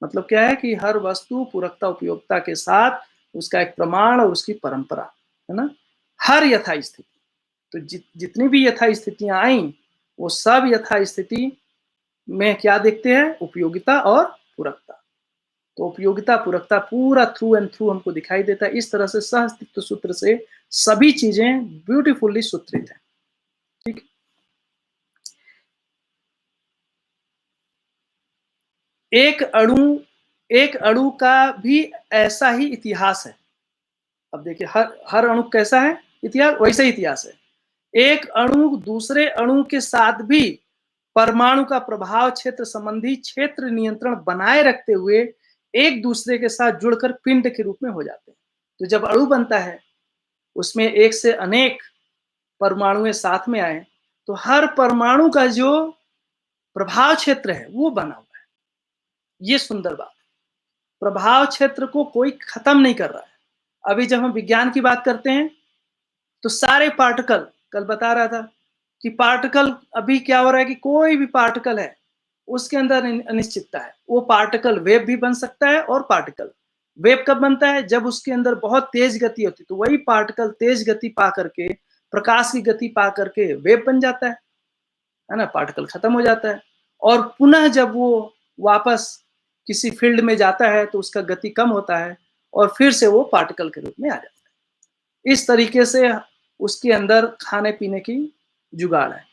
[SPEAKER 2] मतलब क्या है कि हर वस्तु पूरकता उपयोगिता के साथ उसका एक प्रमाण और उसकी परंपरा है ना। हर यथास्थिति, तो जितनी भी यथास्थितियां आई वो सब यथास्थिति में क्या देखते हैं, उपयोगिता और पूरकता। तो उपयोगिता पूरकता पूरा थ्रू एंड थ्रू हमको दिखाई देता है। इस तरह से सह अस्तित्व सूत्र से सभी चीजें ब्यूटीफुली सूत्रित है। ठीक, एक अणु का भी ऐसा ही इतिहास है। अब देखिए हर अणु कैसा है इतिहास, वैसे ही इतिहास है। एक अणु दूसरे अणु के साथ भी परमाणु का प्रभाव क्षेत्र संबंधी क्षेत्र नियंत्रण बनाए रखते हुए एक दूसरे के साथ जुड़कर पिंड के रूप में हो जाते हैं। तो जब अणु बनता है उसमें एक से अनेक परमाणु साथ में आए, तो हर परमाणु का जो प्रभाव क्षेत्र है वो बना हुआ है। ये सुंदर बात, प्रभाव क्षेत्र को कोई खत्म नहीं कर रहा है। अभी जब हम विज्ञान की बात करते हैं तो सारे पार्टिकल, कल बता रहा था कि पार्टिकल अभी क्या हो रहा है कि कोई भी पार्टिकल है उसके अंदर अनिश्चितता है। वो पार्टिकल वेव भी बन सकता है, और पार्टिकल वेव कब बनता है, जब उसके अंदर बहुत तेज गति होती है। तो वही पार्टिकल तेज गति पा करके, प्रकाश की गति पा करके वेव बन जाता है ना, पार्टिकल खत्म हो जाता है। और पुनः जब वो वापस किसी फील्ड में जाता है तो उसका गति कम होता है और फिर से वो पार्टिकल के रूप में आ जाता है। इस तरीके से उसके अंदर खाने पीने की जुगाड़ है,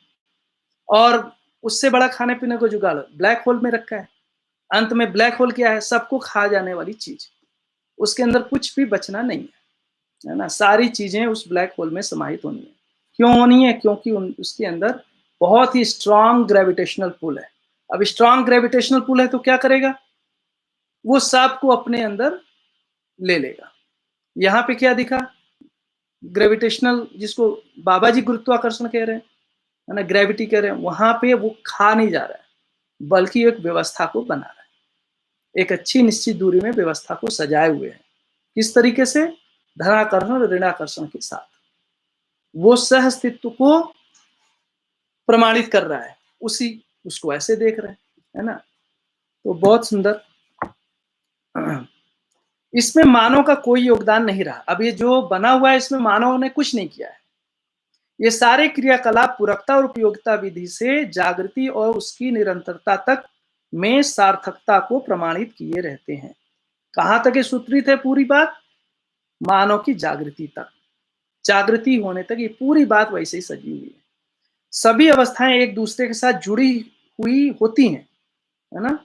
[SPEAKER 2] और उससे बड़ा खाने पीने को जुगाड़ ब्लैक होल में रखा है। अंत में ब्लैक होल क्या है, सबको खा जाने वाली चीज, उसके अंदर कुछ भी बचना नहीं है ना। सारी चीजें उस ब्लैक होल में समाहित होनी है। क्यों होनी है, क्योंकि उसके अंदर बहुत ही स्ट्रांग ग्रेविटेशनल पुल है। अब स्ट्रांग ग्रेविटेशनल पुल है तो क्या करेगा, वो सबको अपने अंदर ले लेगा। यहाँ पे क्या दिखा, ग्रेविटेशनल, जिसको बाबा जी गुरुत्वाकर्षण कह रहे हैं है ना, ग्रेविटी कह रहे हैं, वहां पे वो खा नहीं जा रहा है बल्कि एक व्यवस्था को बना रहा है। एक अच्छी निश्चित दूरी में व्यवस्था को सजाए हुए है। किस तरीके से, धनाकर्षण और ऋणाकर्षण के साथ वो सह अस्तित्व को प्रमाणित कर रहा है। उसको ऐसे देख रहे हैं है ना। तो बहुत सुंदर। इसमें मानव का कोई योगदान नहीं रहा। अब ये जो बना हुआ है इसमें मानव ने कुछ नहीं किया है। ये सारे क्रियाकलाप पूरकता और उपयोगिता विधि से जागृति और उसकी निरंतरता तक में सार्थकता को प्रमाणित किए रहते हैं। कहां तक ये सूत्रित है पूरी बात, मानव की जागृति तक। जागृति होने तक ये पूरी बात वैसे ही सजी हुई है। सभी अवस्थाएं एक दूसरे के साथ जुड़ी हुई होती हैं, है ना?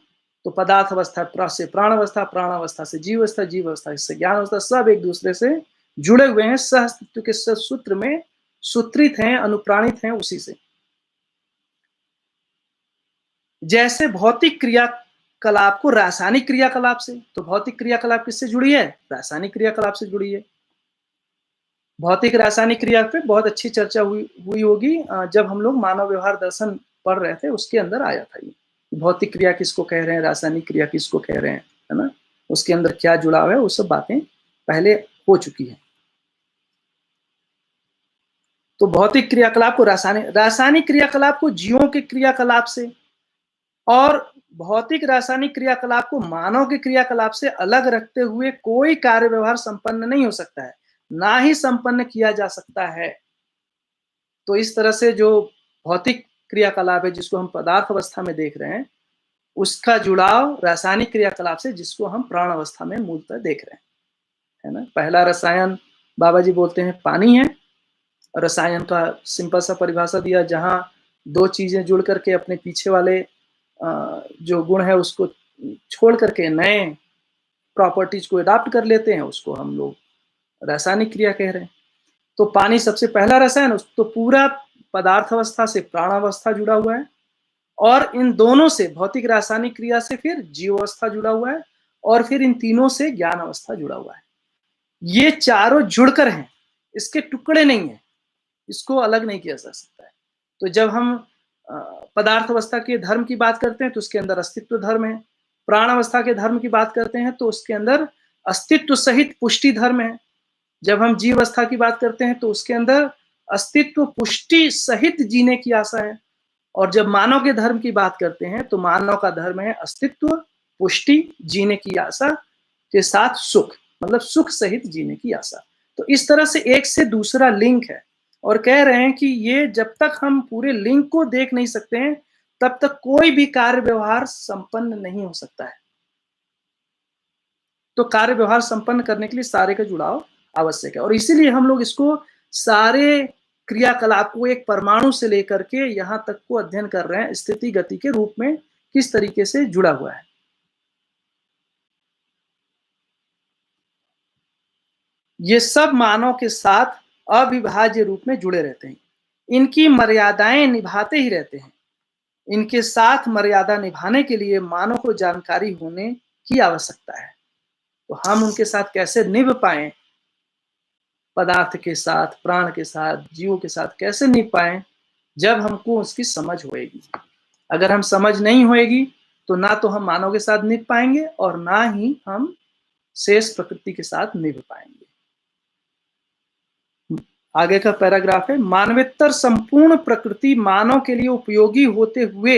[SPEAKER 2] तो पदार्थ अवस्था से प्राण अवस्था, प्राण अवस्था से जीव अवस्था, जीव अवस्था से ज्ञान अवस्था, सब एक दूसरे से जुड़े हुए हैं, सह अस्तित्व के सूत्र में सूत्रित हैं, अनुप्राणित हैं उसी से। जैसे भौतिक क्रियाकलाप को रासायनिक क्रियाकलाप से, तो भौतिक क्रियाकलाप किससे जुड़ी है? रासायनिक क्रियाकलाप से जुड़ी है। भौतिक रासायनिक क्रिया पे बहुत अच्छी चर्चा हुई होगी जब हम लोग मानव व्यवहार दर्शन पढ़ रहे थे, उसके अंदर आया था ये। भौतिक क्रिया किसको कह रहे हैं, रासायनिक क्रिया किसको कह रहे हैं, है ना? उसके अंदर क्या जुड़ाव है, वो सब बातें पहले हो चुकी है। तो भौतिक क्रियाकलाप को रासायनिक क्रियाकलाप को जीवों के क्रियाकलाप से, और भौतिक रासायनिक क्रियाकलाप को मानव के क्रियाकलाप से अलग रखते हुए कोई कार्य व्यवहार संपन्न नहीं हो सकता है, ना ही संपन्न किया जा सकता है। तो इस तरह से जो भौतिक क्रियाकलाप है, जिसको हम पदार्थ अवस्था में देख रहे हैं, उसका जुड़ाव रासायनिक क्रियाकलाप से, जिसको हम प्राण अवस्था में मूलतः देख रहे हैं, है ना? पहला रसायन बाबा जी बोलते हैं पानी है। रसायन का सिंपल सा परिभाषा दिया, जहां दो चीजें जुड़ करके अपने पीछे वाले जो गुण है उसको छोड़ करके नए प्रॉपर्टीज को अडॉप्ट कर लेते हैं, उसको हम लोग रासायनिक क्रिया कह रहे हैं। तो पानी सबसे पहला रसायन, तो पूरा पदार्थ अवस्था से प्राण अवस्था जुड़ा हुआ है, और इन दोनों से भौतिक रासायनिक क्रिया से फिर जीव अवस्था जुड़ा हुआ है, और फिर इन तीनों से ज्ञान अवस्था जुड़ा हुआ है। ये चारों जुड़कर हैं, इसके टुकड़े नहीं है, इसको अलग नहीं किया जा सकता है। तो जब हम पदार्थ अवस्था के धर्म की बात करते हैं तो उसके अंदर अस्तित्व धर्म है, प्राण अवस्था के धर्म की बात करते हैं तो उसके अंदर अस्तित्व सहित पुष्टि धर्म है, जब हम जीव अवस्था की बात करते हैं तो उसके अंदर अस्तित्व पुष्टि सहित जीने की आशा है, और जब मानव के धर्म की बात करते हैं तो मानव का धर्म है अस्तित्व पुष्टि जीने की आशा के साथ सुख, मतलब सुख सहित जीने की आशा। तो इस तरह से एक से दूसरा लिंक है, और कह रहे हैं कि ये जब तक हम पूरे लिंक को देख नहीं सकते हैं तब तक कोई भी कार्य व्यवहार संपन्न नहीं हो सकता है। तो कार्य व्यवहार संपन्न करने के लिए सारे का जुड़ाव आवश्यक है, और इसीलिए हम लोग इसको सारे क्रियाकलाप को एक परमाणु से लेकर के यहां तक को अध्ययन कर रहे हैं, स्थिति गति के रूप में किस तरीके से जुड़ा हुआ है। ये सब मानव के साथ अविभाज्य रूप में जुड़े रहते हैं, इनकी मर्यादाएं निभाते ही रहते हैं। इनके साथ मर्यादा निभाने के लिए मानव को जानकारी होने की आवश्यकता है। तो हम उनके साथ कैसे निभ पाएं, पदार्थ के साथ, प्राण के साथ, जीवों के साथ कैसे निभ पाएं, जब हमको उसकी समझ होएगी। अगर हम समझ नहीं होएगी तो ना तो हम मानव के साथ निभ पाएंगे और ना ही हम शेष प्रकृति के साथ निभ पाएंगे। आगे का पैराग्राफ है, मानवेतर संपूर्ण प्रकृति मानव के लिए उपयोगी होते हुए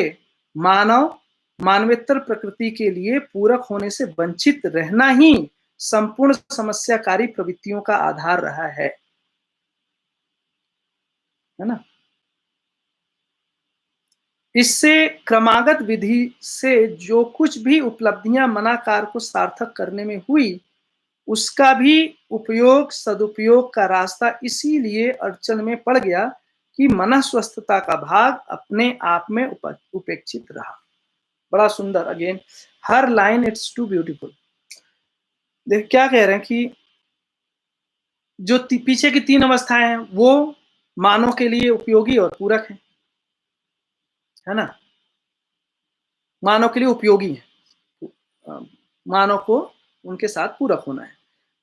[SPEAKER 2] मानव मानवेतर प्रकृति के लिए पूरक होने से वंचित रहना ही संपूर्ण समस्याकारी प्रवृत्तियों का आधार रहा है ना? इससे क्रमागत विधि से जो कुछ भी उपलब्धियां मनाकार को सार्थक करने में हुई, उसका भी उपयोग सदुपयोग का रास्ता इसीलिए अड़चन में पड़ गया कि मनस्वस्थता का भाग अपने आप में उपेक्षित रहा। बड़ा सुंदर, अगेन हर लाइन इट्स टू ब्यूटीफुल। देख क्या कह रहे हैं कि जो पीछे की तीन अवस्थाएं हैं वो मानव के लिए उपयोगी और पूरक है ना? मानव के लिए उपयोगी है, मानव को उनके साथ पूरक होना है।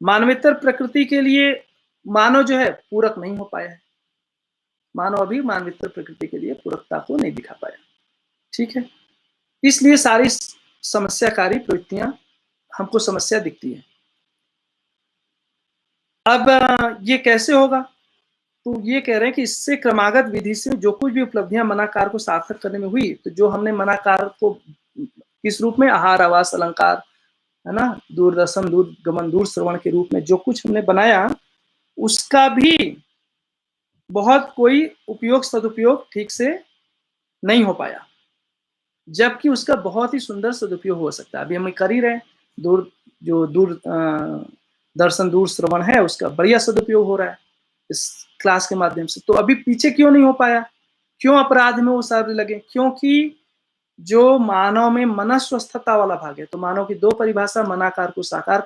[SPEAKER 2] मानवेतर प्रकृति के लिए मानव जो है पूरक नहीं हो पाया है, मानव अभी मानवेतर प्रकृति के लिए पूरकता को नहीं दिखा पाया। ठीक है, इसलिए सारी समस्याकारी प्रवृत्तियां हमको समस्या दिखती है। अब ये कैसे होगा? तो ये कह रहे हैं कि इससे क्रमागत विधि से जो कुछ भी उपलब्धियां मनाकार को सार्थक करने में हुई, तो जो हमने मनाकार को किस रूप में, आहार आवास अलंकार, है ना, दूरदर्शन दूरगमन दूर श्रवण के रूप में जो कुछ हमने बनाया, उसका भी बहुत कोई उपयोग सदुपयोग ठीक से नहीं हो पाया, जबकि उसका बहुत ही सुंदर सदुपयोग हो सकता है। अभी हम कर ही रहे, दूर दर्शन दूर श्रवण है उसका बढ़िया सदुपयोग हो रहा है। इस क्लास के माध्यम से। तो अभी पीछे क्यों नहीं हो पाया, क्यों अपराध में वो सारे लगे, क्योंकि जो मानव में मनस्वस्थता वाला भाग है, तो मानव की दो परिभाषा, मनाकार को साकार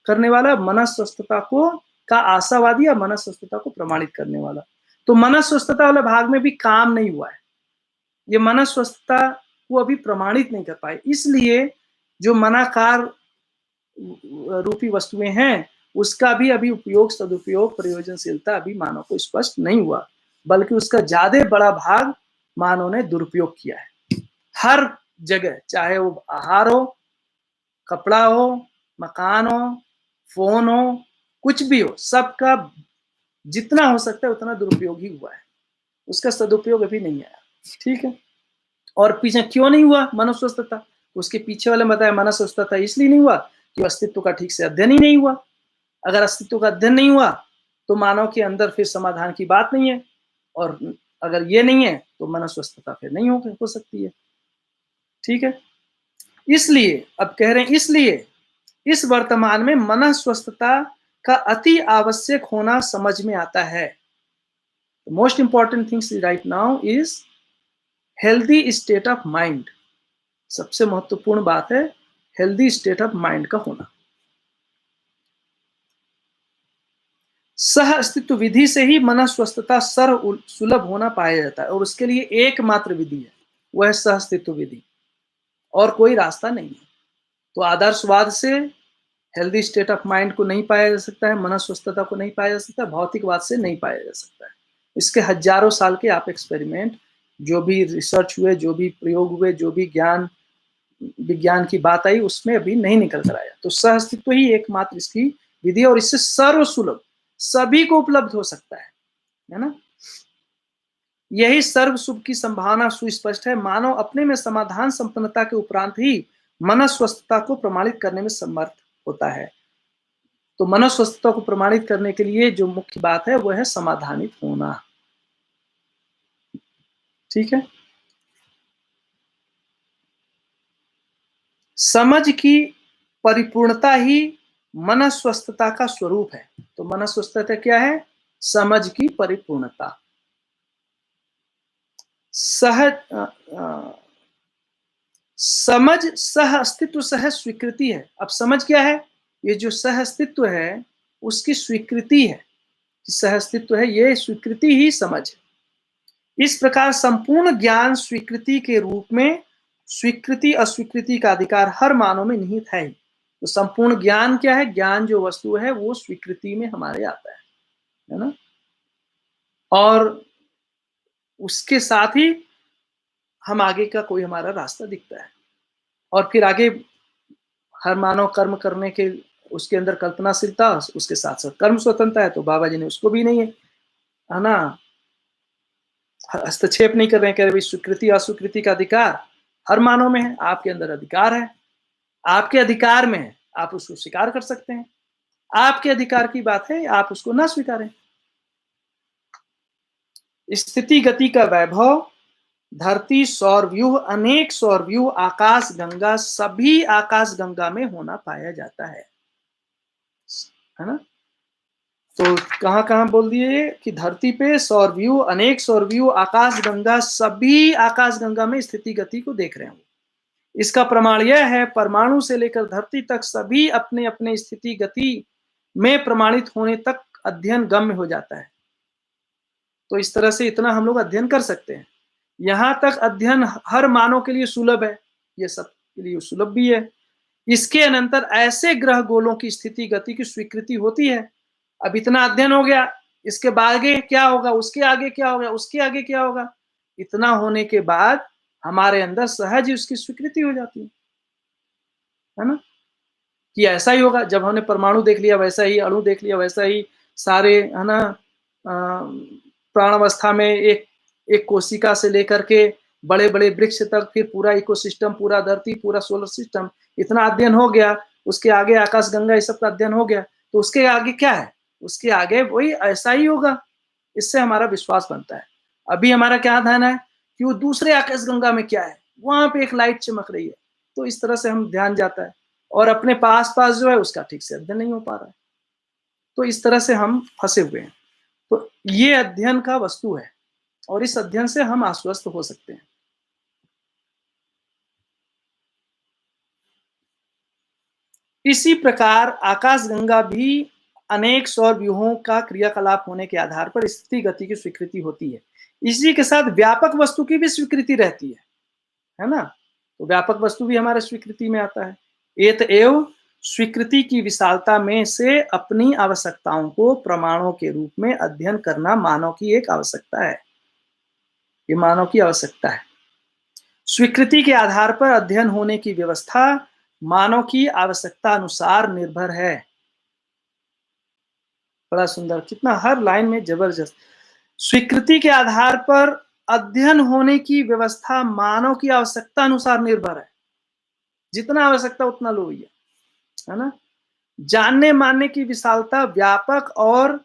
[SPEAKER 2] करने वाला, मनस्वस्थता को का आशावादी या मनस्वस्थता को प्रमाणित करने वाला। तो मनस्वस्थता वाले भाग में भी काम नहीं हुआ है, ये मनस्वस्थता को अभी प्रमाणित नहीं कर पाए, इसलिए जो मनाकार रूपी वस्तुएं हैं उसका भी अभी उपयोग, सदुपयोग, प्रयोजनशीलता अभी मानव को स्पष्ट नहीं हुआ, बल्कि उसका ज्यादा बड़ा भाग मानव ने दुरुपयोग किया है। हर जगह, चाहे वो आहार हो, कपड़ा हो, मकान हो, फोन हो, कुछ भी हो, सबका जितना हो सकता है उतना दुरुपयोग ही हुआ है, उसका सदुपयोग अभी नहीं आया। ठीक है, और पीछे क्यों नहीं हुआ मनस्वस्थता, उसके पीछे वाले बताया मनस्वस्थता इसलिए नहीं हुआ कि अस्तित्व का ठीक से अध्ययन ही नहीं हुआ। अगर अस्तित्व का अध्ययन नहीं हुआ तो मानव के अंदर फिर समाधान की बात नहीं है, और अगर ये नहीं है तो मनस्वस्थता फिर नहीं हो सकती है। ठीक है, इसलिए अब कह रहे हैं, इसलिए इस वर्तमान में मनस्वस्थता का अति आवश्यक होना समझ में आता है। Most important things right now is healthy state of mind. सबसे महत्वपूर्ण बात है हेल्दी स्टेट ऑफ माइंड का होना। सह अस्तित्व विधि से ही मनस्वस्थता सर्व सुलभ होना पाया जाता है, और उसके लिए एकमात्र विधि है, वह सह अस्तित्व विधि, और कोई रास्ता नहीं है। तो आदर्शवाद से हेल्दी स्टेट ऑफ माइंड को नहीं पाया जा सकता है, मनस्वस्थता को नहीं पाया जा सकता, भौतिकवाद से नहीं पाया जा सकता है। इसके हजारों साल के आप एक्सपेरिमेंट, जो भी रिसर्च हुए, जो भी प्रयोग हुए, जो भी ज्ञान विज्ञान की बात आई, उसमें अभी नहीं निकल कर आया। तो सह अस्तित्व ही एकमात्र इसकी विधि, और इससे सर्व सुलभ सभी को उपलब्ध हो सकता है ना। यही सर्व सुख की संभावना सुस्पष्ट है। मानव अपने में समाधान संपन्नता के उपरांत ही मनस्वस्थता को प्रमाणित करने में समर्थ होता है। तो मनस्वस्थता को प्रमाणित करने के लिए जो मुख्य बात है वह है समाधानित होना। ठीक है, समझ की परिपूर्णता ही मनस्वस्थता का स्वरूप है। तो मनस्वस्थता क्या है, समझ की परिपूर्णता। समझ सह अस्तित्व सह स्वीकृति है। अब समझ क्या है, ये जो सह अस्तित्व है उसकी स्वीकृति है, सह अस्तित्व है, ये स्वीकृति ही समझ है। इस प्रकार संपूर्ण ज्ञान स्वीकृति के रूप में स्वीकृति अस्वीकृति का अधिकार हर मानव में निहित है। तो संपूर्ण ज्ञान क्या है, ज्ञान जो वस्तु है वो स्वीकृति में हमारे आता है ना, और उसके साथ ही हम आगे का कोई हमारा रास्ता दिखता है। और फिर आगे हर मानव कर्म करने के उसके अंदर कल्पनाशीलता, उसके साथ साथ कर्म स्वतंत्रता है। तो बाबा जी ने उसको भी नहीं है ना, हस्तक्षेप नहीं कर रहे हैं, कह रहे भाई स्वीकृति अस्वीकृति का अधिकार हर मानव में है, आपके अंदर अधिकार है, आपके अधिकार में है, आप उसको स्वीकार कर सकते हैं। आपके अधिकार की बात है, आप उसको ना स्वीकारें। स्थिति गति का वैभव, धरती, सौर व्यूह, अनेक सौर व्यूह, आकाश गंगा, सभी आकाश गंगा में होना पाया जाता है ना। तो कहां कहां बोल दिए कि धरती पे सौर व्यूह, अनेक सौर व्यूह, आकाश गंगा, सभी आकाश गंगा में स्थिति गति को देख रहे हैं। इसका प्रमाण यह है, परमाणु से लेकर धरती तक सभी अपने अपने स्थिति गति में प्रमाणित होने तक अध्ययन गम्य हो जाता है। तो इस तरह से इतना हम लोग अध्ययन कर सकते हैं। यहां तक अध्ययन हर मानव के लिए सुलभ है, ये सब के लिए सुलभ भी है। इसके अनंतर ऐसे ग्रह गोलों की स्थिति गति की स्वीकृति होती है। अब इतना अध्ययन हो गया, इसके आगे क्या होगा, उसके आगे क्या होगा, उसके आगे क्या होगा, इतना होने के बाद हमारे अंदर सहज ही उसकी स्वीकृति हो जाती है ना, कि ऐसा ही होगा। जब हमने परमाणु देख लिया वैसा ही, अणु देख लिया वैसा ही, सारे है ना प्राणावस्था में एक कोशिका से लेकर के बड़े बड़े वृक्ष तक, फिर पूरा इकोसिस्टम, पूरा धरती, पूरा सोलर सिस्टम, इतना अध्ययन हो गया। उसके आगे आकाश गंगा, इस सब का अध्ययन हो गया। तो उसके आगे क्या है, उसके आगे वही ऐसा ही होगा। इससे हमारा विश्वास बनता है। अभी हमारा क्या ध्यान है कि वो दूसरे आकाश गंगा में क्या है, वहां पे एक लाइट चमक रही है। तो इस तरह से हम ध्यान जाता है, और अपने पास जो है उसका ठीक से अध्ययन नहीं हो पा रहा है। तो इस तरह से हम फंसे हुए हैं। ये अध्ययन का वस्तु है और इस अध्ययन से हम आश्वस्त हो सकते हैं। इसी प्रकार आकाशगंगा भी अनेक सौर व्यूहों का क्रियाकलाप होने के आधार पर स्थिति गति की स्वीकृति होती है। इसी के साथ व्यापक वस्तु की भी स्वीकृति रहती है ना? तो व्यापक वस्तु भी हमारे स्वीकृति में आता है। एतएव स्वीकृति की विशालता में से अपनी आवश्यकताओं को प्रमाणों के रूप में अध्ययन करना मानव की एक आवश्यकता है। ये मानव की आवश्यकता है। स्वीकृति के आधार पर अध्ययन होने की व्यवस्था मानव की आवश्यकता अनुसार निर्भर है। बड़ा सुंदर, कितना हर लाइन में जबरदस्त। स्वीकृति के आधार पर अध्ययन होने की व्यवस्था मानव की आवश्यकता अनुसार निर्भर है। जितना आवश्यकता उतना लो भैया, है ना? जानने मानने की विशालता व्यापक और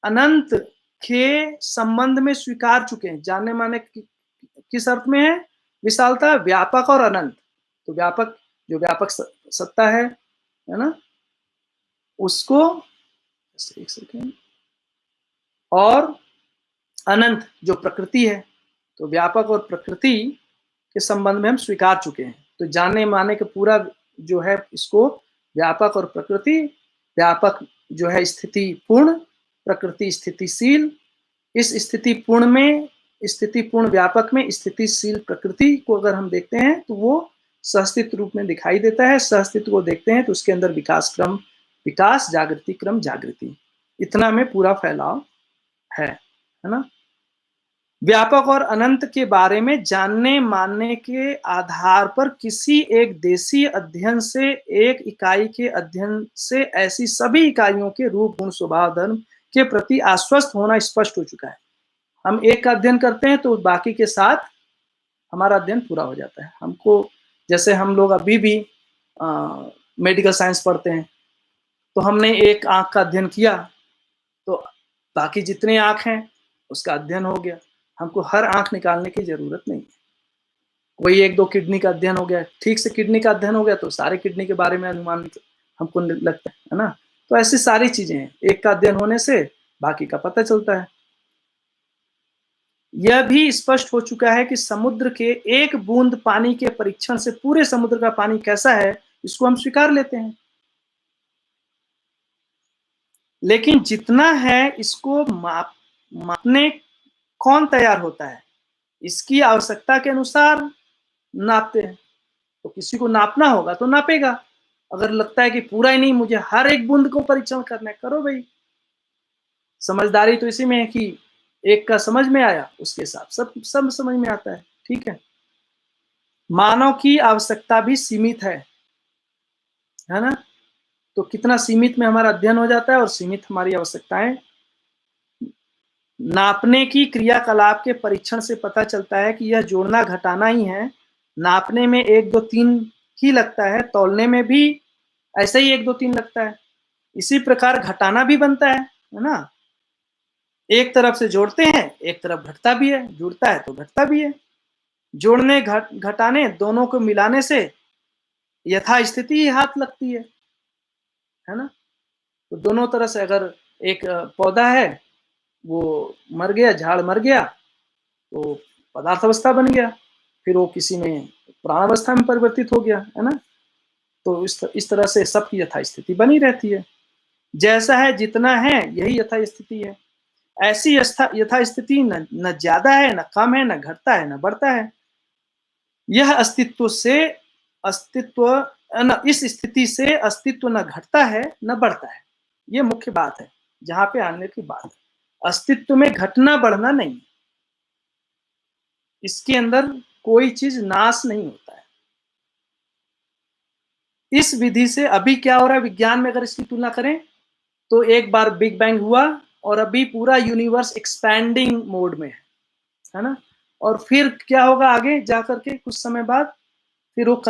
[SPEAKER 2] अनंत के संबंध में स्वीकार चुके हैं। जानने मानने किस अर्थ में है? विशालता व्यापक और अनंत। तो व्यापक, जो व्यापक सत्ता है ना, उसको एक सेकेंड, और अनंत जो प्रकृति है, तो व्यापक और प्रकृति के संबंध में हम स्वीकार चुके हैं। तो जानने मानने के पूरा जो है इसको व्यापक और प्रकृति, व्यापक जो है स्थिति पूर्ण, प्रकृति स्थितिशील। इस स्थिति पूर्ण में, स्थिति पूर्ण व्यापक में स्थितिशील प्रकृति को अगर हम देखते हैं तो वो सहस्तित्व रूप में दिखाई देता है। सहस्तित्व को देखते हैं तो उसके अंदर विकास क्रम विकास, जागृति क्रम जागृति, इतना में पूरा फैलाव है ना? व्यापक और अनंत के बारे में जानने मानने के आधार पर किसी एक देशीय अध्ययन से, एक इकाई के अध्ययन से ऐसी सभी इकाइयों के रूप गुण स्वभाव धर्म के प्रति आश्वस्त होना स्पष्ट हो चुका है। हम एक का अध्ययन करते हैं तो बाकी के साथ हमारा अध्ययन पूरा हो जाता है। हमको, जैसे हम लोग अभी भी मेडिकल साइंस पढ़ते हैं तो हमने एक आंख का अध्ययन किया तो बाकी जितने आंख हैं उसका अध्ययन हो गया। हमको हर आंख निकालने की जरूरत नहीं है। वही एक दो किडनी का अध्ययन हो गया, ठीक से किडनी का अध्ययन हो गया तो सारे किडनी के बारे में अनुमान हमको लगता है ना? तो ऐसी सारी चीजें हैं, एक का अध्ययन होने से बाकी का पता चलता है। यह भी स्पष्ट हो चुका है कि समुद्र के एक बूंद पानी के परीक्षण से पूरे समुद्र का पानी कैसा है इसको हम स्वीकार लेते हैं। लेकिन जितना है इसको मापने कौन तैयार होता है? इसकी आवश्यकता के अनुसार नापते हैं। तो किसी को नापना होगा तो नापेगा। अगर लगता है कि पूरा ही नहीं, मुझे हर एक बूंद को परीक्षण करना है, करो भाई। समझदारी तो इसी में है कि एक का समझ में आया उसके साथ सब समझ में आता है, ठीक है? मानव की आवश्यकता भी सीमित है ना? तो कितना सीमित में हमारा अध्ययन हो जाता है और सीमित हमारी आवश्यकताएं। नापने की क्रियाकलाप के परीक्षण से पता चलता है कि यह जोड़ना घटाना ही है। नापने में 1 2 3 ही लगता है, तौलने में भी ऐसे ही 1 2 3 लगता है। इसी प्रकार घटाना भी बनता है ना? एक तरफ से जोड़ते हैं, एक तरफ घटता भी है, जुड़ता है तो घटता भी है। जोड़ने घटाने दोनों को मिलाने से यथास्थिति ही हाथ लगती है ना? तो दोनों तरह से, अगर एक पौधा है वो मर गया, झाड़ मर गया तो पदार्थ अवस्था बन गया, फिर वो किसी में प्राण अवस्था में परिवर्तित हो गया, है ना? तो इस तरह से सबकी यथास्थिति बनी रहती है। जैसा है जितना है यही यथास्थिति है। ऐसी यथास्थिति न ज्यादा है, न कम है, न घटता है, न बढ़ता है। यह इस स्थिति से अस्तित्व न घटता है न बढ़ता है। ये मुख्य बात है जहां पे आने की बात है। अस्तित्व में घटना बढ़ना नहीं, इसके अंदर कोई चीज नाश नहीं होता है। इस विधि से अभी क्या हो रहा है विज्ञान में, अगर इसकी तुलना करें तो एक बार बिग बैंग हुआ और अभी पूरा यूनिवर्स एक्सपैंडिंग मोड में है ना? और फिर क्या होगा आगे जाकर के कुछ समय बाद, फिर वो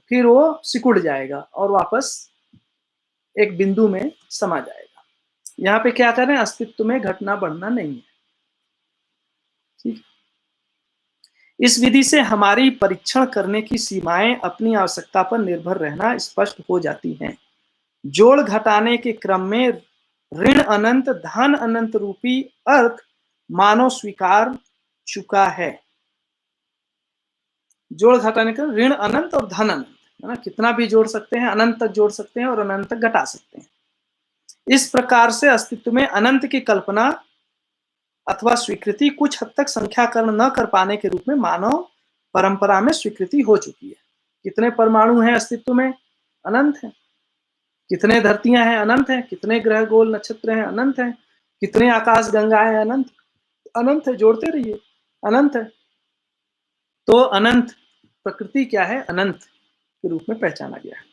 [SPEAKER 2] फिर वो सिकुड़ जाएगा और वापस एक बिंदु में समा जाएगा। यहाँ पे क्या करें, अस्तित्व में घटना बढ़ना नहीं है, ठीक। इस विधि से हमारी परीक्षण करने की सीमाएं अपनी आवश्यकता पर निर्भर रहना स्पष्ट हो जाती हैं। जोड़ घटाने के क्रम में ऋण अनंत धन अनंत रूपी अर्थ मानव स्वीकार चुका है। जोड़ घटाने का ऋण अनंत और धन अनंत, है ना, कितना भी जोड़ सकते हैं, अनंत तक जोड़ सकते हैं और अनंत तक घटा सकते हैं। इस प्रकार से अस्तित्व में अनंत की कल्पना अथवा स्वीकृति कुछ हद तक संख्याकरण न कर पाने के रूप में मानव परंपरा में स्वीकृति हो चुकी है। कितने परमाणु हैं अस्तित्व में? अनंत है। कितने धरतियां हैं? अनंत है। कितने ग्रह गोल नक्षत्र हैं? अनंत है। कितने आकाश गंगाएं? अनंत अनंत है, जोड़ते रहिए, अनंत है। तो अनंत प्रकृति क्या है? अनंत के रूप में पहचाना गया है।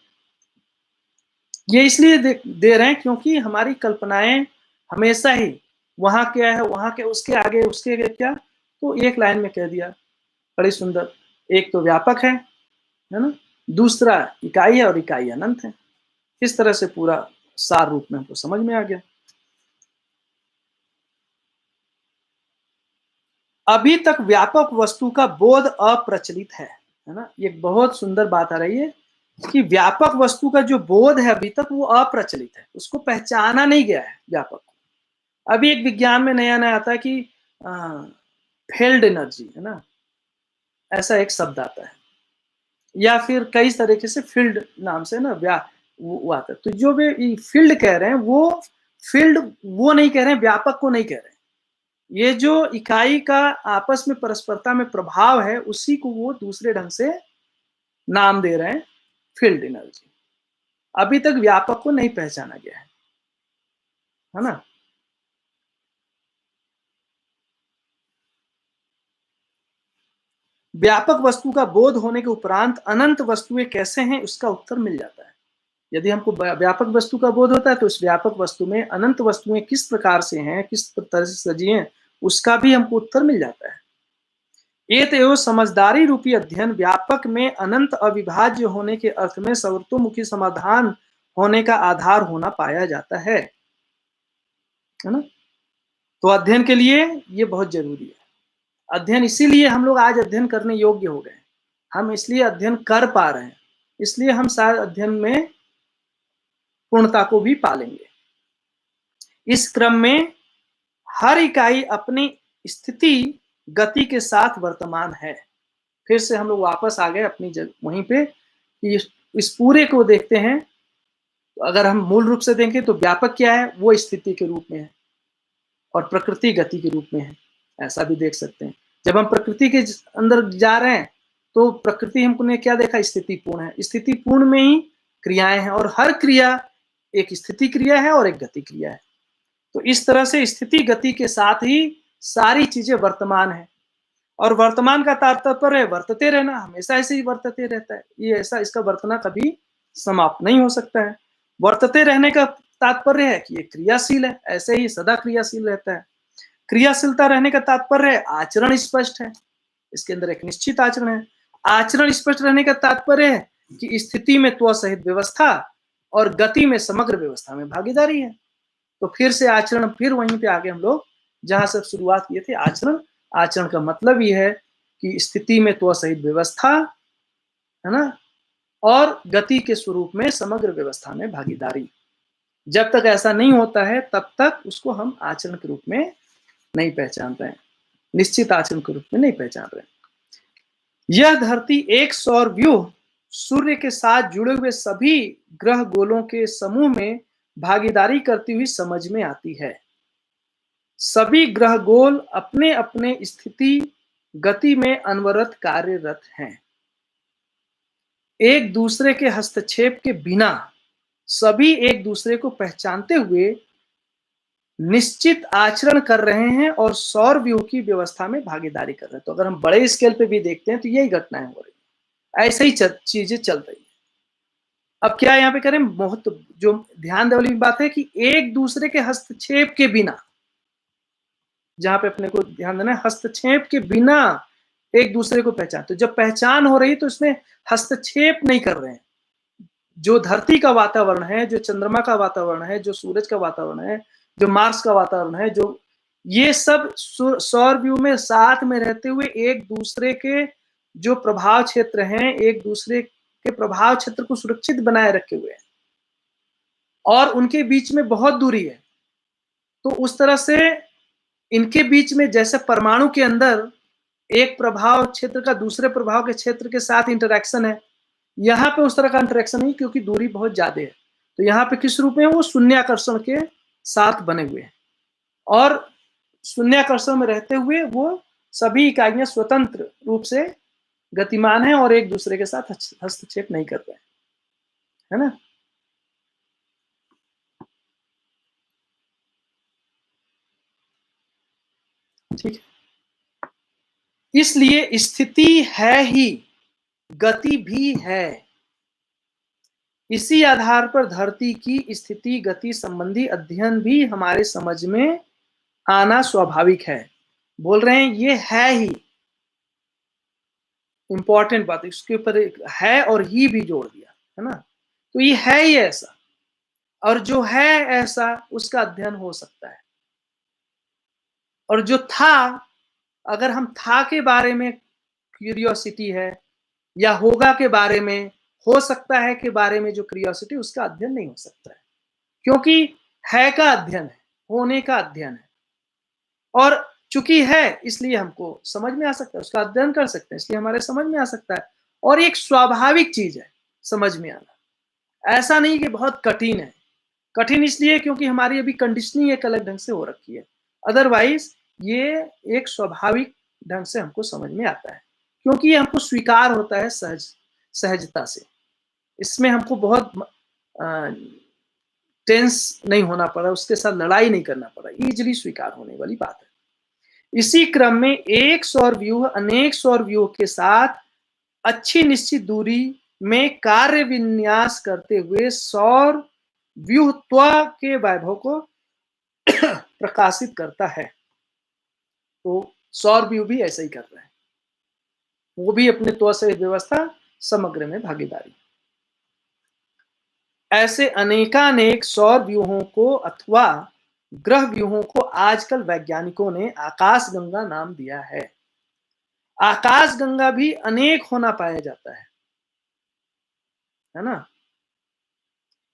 [SPEAKER 2] ये इसलिए दे रहे हैं क्योंकि हमारी कल्पनाएं हमेशा ही वहां क्या है, वहां के, उसके आगे, उसके आगे क्या, तो एक लाइन में कह दिया, बड़ी सुंदर। एक तो व्यापक है ना, दूसरा इकाई है और इकाई अनंत है। इस तरह से पूरा सार रूप में हमको समझ में आ गया। अभी तक व्यापक वस्तु का बोध अप्रचलित है ना। ये बहुत सुंदर बात आ रही है कि व्यापक वस्तु का जो बोध है अभी तक वो अप्रचलित है, उसको पहचाना नहीं गया है व्यापक को। अभी एक विज्ञान में नया नया आता है कि फील्ड एनर्जी, है ना, ऐसा एक शब्द आता है, या फिर कई तरीके से फील्ड नाम से ना वो आता है। तो जो भी फील्ड कह रहे हैं वो फील्ड वो नहीं कह रहे हैं, व्यापक को नहीं कह रहे हैं। ये जो इकाई का आपस में परस्परता में प्रभाव है उसी को वो दूसरे ढंग से नाम दे रहे हैं, फील्ड एनर्जी। अभी तक व्यापक को नहीं पहचाना गया है ना। व्यापक वस्तु का बोध होने के उपरांत अनंत वस्तुएं कैसे हैं उसका उत्तर मिल जाता है। यदि हमको व्यापक वस्तु का बोध होता है तो उस व्यापक वस्तु में अनंत वस्तुएं किस प्रकार से हैं, किस तरह से सजी हैं, उसका भी हमको उत्तर मिल जाता है। एतयो समझदारी रूपी अध्ययन व्यापक में अनंत अविभाज्य होने के अर्थ में सर्वतोमुखी समाधान होने का आधार होना पाया जाता है ना। तो अध्ययन के लिए ये बहुत जरूरी है। अध्ययन इसीलिए हम लोग आज अध्ययन करने योग्य हो गए, हम इसलिए अध्ययन कर पा रहे हैं, इसलिए हम शायद अध्ययन में पूर्णता को भी पालेंगे। इस क्रम में हर इकाई अपनी स्थिति गति के साथ वर्तमान है। फिर से हम लोग वापस आ गए अपनी वहीं पे कि इस पूरे को देखते हैं। तो अगर हम मूल रूप से देखें तो व्यापक क्या है, वो स्थिति के रूप में है और प्रकृति गति के रूप में है, ऐसा भी देख सकते हैं। जब हम प्रकृति के अंदर जा रहे हैं तो प्रकृति हमको ने क्या देखा, स्थिति पूर्ण है। स्थिति पूर्ण में ही क्रियाएं हैं और हर क्रिया एक स्थिति क्रिया है और एक गति क्रिया है। तो इस तरह से स्थिति गति के साथ ही सारी चीजें वर्तमान है और वर्तमान का तात्पर्य वर्तते रहना, हमेशा ऐसे ही वर्तते रहता है। ये ऐसा, इसका वर्तना कभी समाप्त नहीं हो सकता है। वर्तते रहने का तात्पर्य है कि ये क्रियाशील है, ऐसे ही सदा क्रियाशील रहता है। क्रियाशीलता रहने का तात्पर्य है आचरण स्पष्ट है, इसके अंदर एक निश्चित आचरण है। आचरण स्पष्ट रहने का तात्पर्य है कि स्थिति में त्व सहित व्यवस्था और गति में समग्र व्यवस्था में भागीदारी है। तो फिर से आचरण, फिर वहीं पे आगे हम लोग जहां से शुरुआत किए थे, आचरण। आचरण का मतलब ये है कि स्थिति में त्व सहित व्यवस्था, है ना, और गति के स्वरूप में समग्र व्यवस्था में भागीदारी। जब तक ऐसा नहीं होता है तब तक उसको हम आचरण के रूप में नहीं पहचान रहे हैं, निश्चित आचरण के रूप में नहीं पहचान रहे। यह धरती एक सौर व्यूह सूर्य के साथ जुड़े हुए सभी ग्रह गोलों के समूह में भागीदारी करती हुई समझ में आती है। सभी ग्रह गोल अपने अपने स्थिति गति में अनवरत कार्यरत हैं। एक दूसरे के हस्तक्षेप के बिना सभी एक दूसरे को पहचानते हुए निश्चित आचरण कर रहे हैं और सौर व्यूह की व्यवस्था में भागीदारी कर रहे हैं। तो अगर हम बड़े स्केल पे भी देखते हैं तो यही घटनाएं हो रही है, ऐसे ही चीजें चल रही है। अब क्या यहाँ पे करें, बहुत जो ध्यान देने वाली बात है कि एक दूसरे के हस्तक्षेप के बिना, जहां पे अपने को ध्यान देना है, हस्तक्षेप के बिना एक दूसरे को पहचान। तो जब पहचान हो रही तो इसमें हस्तक्षेप नहीं कर रहे हैं। जो धरती का वातावरण है, जो चंद्रमा का वातावरण है, जो सूरज का वातावरण है, जो मार्स का वातावरण है, जो ये सब सौर व्यूह में साथ में रहते हुए एक दूसरे के जो प्रभाव क्षेत्र हैं, एक दूसरे के प्रभाव क्षेत्र को सुरक्षित बनाए रखे हुए हैं और उनके बीच में बहुत दूरी है। तो उस तरह से इनके बीच में जैसे परमाणु के अंदर एक प्रभाव क्षेत्र का दूसरे प्रभाव के क्षेत्र के साथ इंटरेक्शन है, यहाँ पे उस तरह का इंटरेक्शन नहीं, क्योंकि दूरी बहुत ज्यादा है। तो यहाँ पे किस रूप में वो शून्याकर्षण के साथ बने हुए हैं, और शून्याकर्षण में रहते हुए वो सभी इकाइयां स्वतंत्र रूप से गतिमान है और एक दूसरे के साथ हस्तक्षेप नहीं कर रहे हैं, है ना। ठीक है, इसलिए स्थिति है ही, गति भी है। इसी आधार पर धरती की स्थिति गति संबंधी अध्ययन भी हमारे समझ में आना स्वाभाविक है। बोल रहे हैं ये है ही, इंपॉर्टेंट बात, इसके ऊपर एक है और ही भी जोड़ दिया, है ना। तो ये है ही ऐसा, और जो है ऐसा उसका अध्ययन हो सकता है। और जो था, अगर हम था के बारे में क्यूरियोसिटी है, या होगा के बारे में, हो सकता है के बारे में जो क्यूरियोसिटी, उसका अध्ययन नहीं हो सकता है, क्योंकि है का अध्ययन है, होने का अध्ययन है। और चूंकि है इसलिए हमको समझ में आ सकता है, उसका अध्ययन कर सकते हैं इसलिए हमारे समझ में आ सकता है, और एक स्वाभाविक चीज है समझ में आना। ऐसा नहीं कि बहुत कठिन है, कठिन इसलिए क्योंकि हमारी अभी कंडीशनिंग एक अलग ढंग से हो रखी है। अदरवाइज ये एक स्वाभाविक ढंग से हमको समझ में आता है, क्योंकि ये हमको स्वीकार होता है सहजता से। इसमें हमको बहुत टेंस नहीं होना पड़ा, उसके साथ लड़ाई नहीं करना पड़ा, इजीली स्वीकार होने वाली बात है। इसी क्रम में एक सौर व्यूह अनेक सौर व्यूह के साथ अच्छी निश्चित दूरी में कार्य विन्यास करते हुए सौर व्यूहत्व के वैभव को प्रकाशित करता है। तो सौर व्यूह भी ऐसा ही कर रहा है, वो भी अपने त्व से व्यवस्था समग्र में भागीदारी। ऐसे अनेकानेक सौर व्यूहों को अथवा ग्रह व्यूहों को आजकल वैज्ञानिकों ने आकाशगंगा नाम दिया है। आकाशगंगा भी अनेक होना पाया जाता है ना।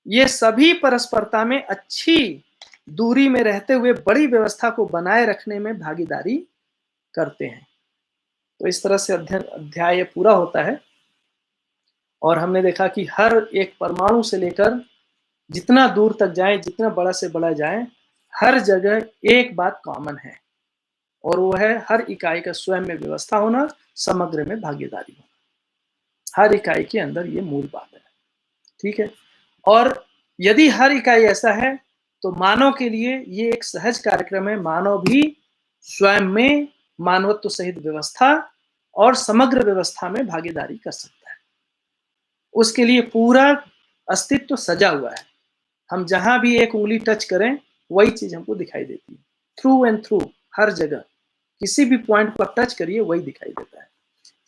[SPEAKER 2] ये सभी परस्परता में अच्छी दूरी में रहते हुए बड़ी व्यवस्था को बनाए रखने में भागीदारी करते हैं। तो इस तरह से अध्याय पूरा होता है, और हमने देखा कि हर एक परमाणु से लेकर जितना दूर तक जाए, जितना बड़ा से बड़ा जाए, हर जगह एक बात कॉमन है, और वो है हर इकाई का स्वयं में व्यवस्था होना, समग्र में भागीदारी होना। हर इकाई के अंदर ये मूल बात है, ठीक है। और यदि हर इकाई ऐसा है तो मानव के लिए ये एक सहज कार्यक्रम है। मानव भी स्वयं में मानवत्व सहित व्यवस्था और समग्र व्यवस्था में भागीदारी कर सकता है। उसके लिए पूरा अस्तित्व सजा हुआ है। हम जहां भी एक उंगली टच करें वही चीज हमको दिखाई देती है, थ्रू एंड थ्रू, हर जगह किसी भी पॉइंट पर टच करिए वही दिखाई देता है।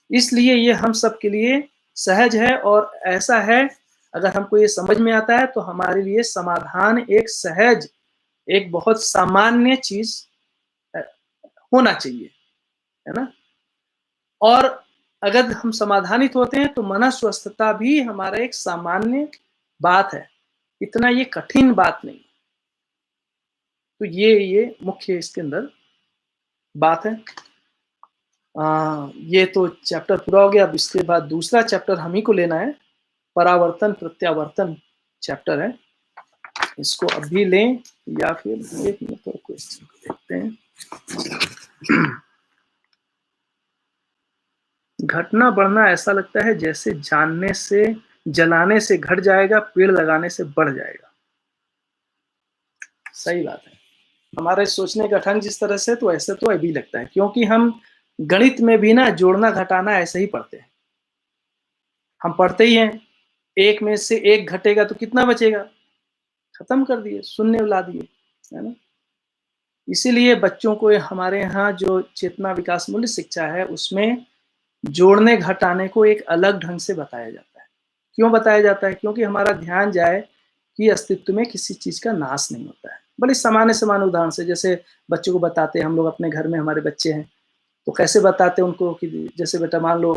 [SPEAKER 2] इसलिए ये हम सब के लिए सहज है, और ऐसा है अगर हमको ये समझ में आता है तो हमारे लिए समाधान एक सहज, एक बहुत सामान्य चीज होना चाहिए, है ना। और अगर हम समाधानित होते हैं तो मन स्वस्थता भी हमारा एक सामान्य बात है, इतना ये कठिन बात नहीं। तो ये मुख्य इसके अंदर बात है। ये तो चैप्टर पूरा हो गया। अब इसके बाद दूसरा चैप्टर हम ही को लेना है, परावर्तन प्रत्यावर्तन चैप्टर है। इसको अभी लें या फिर एक मिनट और क्वेश्चन को देखते हैं। घटना बढ़ना ऐसा लगता है जैसे जानने से जलाने से घट जाएगा, पेड़ लगाने से बढ़ जाएगा। सही बात है, हमारे सोचने का ढंग जिस तरह से, तो ऐसे तो अभी लगता है, क्योंकि हम गणित में भी ना जोड़ना घटाना ऐसे ही पढ़ते हैं। हम पढ़ते ही हैं, एक में से एक घटेगा तो कितना बचेगा, खत्म कर दिए, शून्य ला दिए, है ना। इसीलिए बच्चों को हमारे यहाँ जो चेतना विकास मूल्य शिक्षा है उसमें जोड़ने घटाने को एक अलग ढंग से बताया जाता है। क्यों बताया जाता है? क्योंकि हमारा ध्यान जाए कि अस्तित्व में किसी चीज का नाश नहीं होता है। बड़े सामान्य उदाहरण से, जैसे बच्चों को बताते हैं, हम लोग अपने घर में हमारे बच्चे हैं तो कैसे बताते हैं उनको कि जैसे बेटा मान लो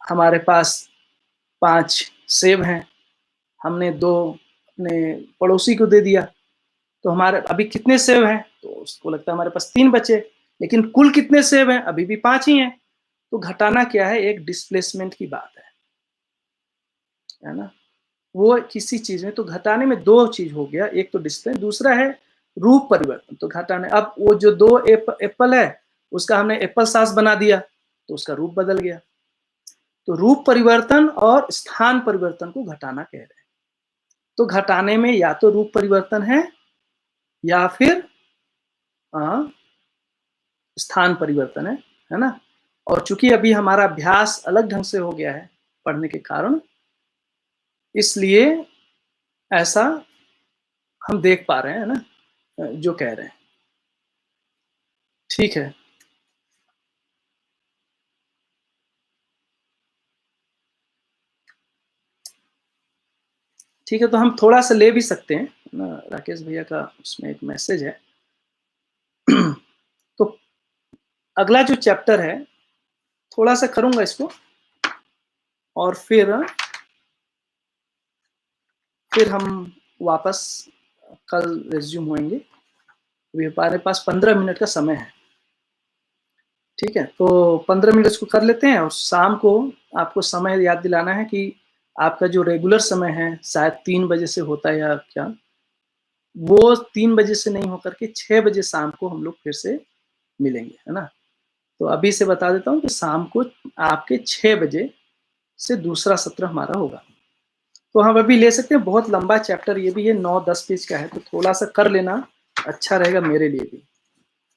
[SPEAKER 2] हमारे पास 5 सेब हैं, हमने 2 अपने पड़ोसी को दे दिया, तो हमारे अभी कितने सेव हैं, तो उसको लगता है हमारे पास 3 बचे, लेकिन कुल कितने सेव हैं, अभी भी 5 ही हैं। तो घटाना क्या है, एक डिस्प्लेसमेंट की बात है ना। वो किसी चीज में, तो घटाने में 2 चीज हो गया, एक तो डिस्प्ले, दूसरा है रूप परिवर्तन। तो घटाने, अब वो जो 2 एप्पल है उसका हमने एप्पल सास बना दिया तो उसका रूप बदल गया। तो रूप परिवर्तन और स्थान परिवर्तन को घटाना कह रहे हैं। तो घटाने में या तो रूप परिवर्तन है या फिर स्थान परिवर्तन है ना। और चूंकि अभी हमारा अभ्यास अलग ढंग से हो गया है पढ़ने के कारण, इसलिए ऐसा हम देख पा रहे हैं ना, जो कह रहे हैं। ठीक है, ठीक है, तो हम थोड़ा सा ले भी सकते हैं ना। राकेश भैया का उसमें एक मैसेज है। तो अगला जो चैप्टर है, थोड़ा सा करूंगा इसको और फिर हम वापस कल रिज्यूम होंगे। अभी हमारे पास 15 मिनट का समय है। ठीक है, तो 15 मिनट इसको कर लेते हैं और शाम को आपको समय याद दिलाना है कि आपका जो रेगुलर समय है शायद 3 बजे से होता है या क्या, वो 3 बजे से नहीं होकर के 6 बजे शाम को हम लोग फिर से मिलेंगे, है ना। तो अभी से बता देता हूँ कि शाम को आपके 6 बजे से दूसरा सत्र हमारा होगा। तो हम अभी ले सकते हैं, बहुत लंबा चैप्टर ये भी है, 9-10 पेज का है, तो थोड़ा सा कर लेना अच्छा रहेगा मेरे लिए भी,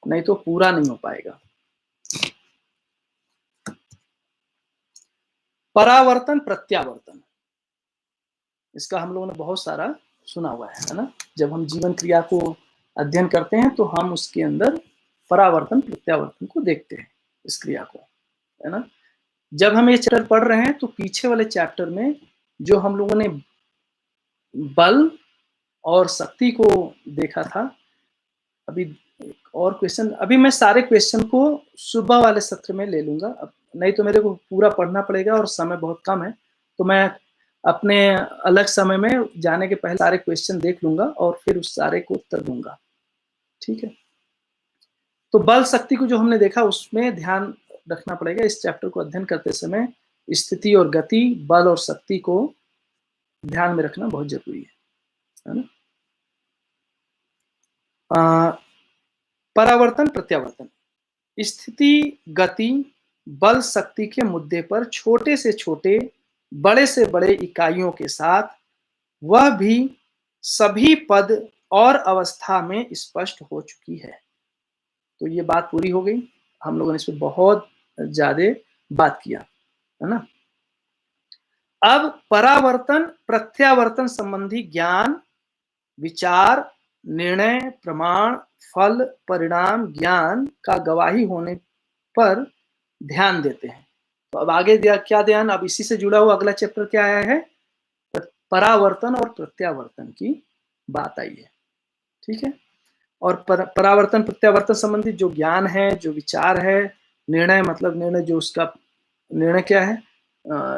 [SPEAKER 2] नहीं तो पूरा नहीं हो पाएगा। परावर्तन प्रत्यावर्तन, इसका हम लोगों ने बहुत सारा सुना हुआ है ना। जब हम जीवन क्रिया को अध्ययन करते हैं तो हम उसके अंदर परावर्तन प्रत्यावर्तन को देखते हैं, इस क्रिया को, है ना। जब हम ये चैप्टर पढ़ रहे हैं तो पीछे वाले चैप्टर में जो हम लोगों ने बल और शक्ति को देखा था, अभी एक और क्वेश्चन, अभी मैं सारे क्वेश्चन को सुबह वाले सत्र में ले लूंगा, अब नहीं तो मेरे को पूरा पढ़ना पड़ेगा और समय बहुत कम है। तो मैं अपने अलग समय में जाने के पहले सारे क्वेश्चन देख लूंगा और फिर उस सारे को उत्तर दूंगा। ठीक है, तो बल शक्ति को जो हमने देखा उसमें ध्यान रखना पड़ेगा इस चैप्टर को अध्ययन करते समय, स्थिति और गति, बल और शक्ति को ध्यान में रखना बहुत जरूरी है ना। परावर्तन प्रत्यावर्तन, स्थिति गति बल शक्ति के मुद्दे पर छोटे से छोटे बड़े से बड़े इकाइयों के साथ, वह भी सभी पद और अवस्था में स्पष्ट हो चुकी है। तो ये बात पूरी हो गई, हम लोगों ने इस पर बहुत ज्यादा बात किया, है ना। अब परावर्तन प्रत्यावर्तन संबंधी ज्ञान, विचार, निर्णय, प्रमाण, फल, परिणाम, ज्ञान का गवाही होने पर ध्यान देते हैं। तो अब आगे क्या ध्यान, अब इसी से जुड़ा हुआ अगला चैप्टर क्या आया है, परावर्तन और प्रत्यावर्तन की बात आई है। ठीक है, और परावर्तन प्रत्यावर्तन संबंधी जो ज्ञान है, जो विचार है, निर्णय मतलब निर्णय, जो उसका निर्णय क्या है,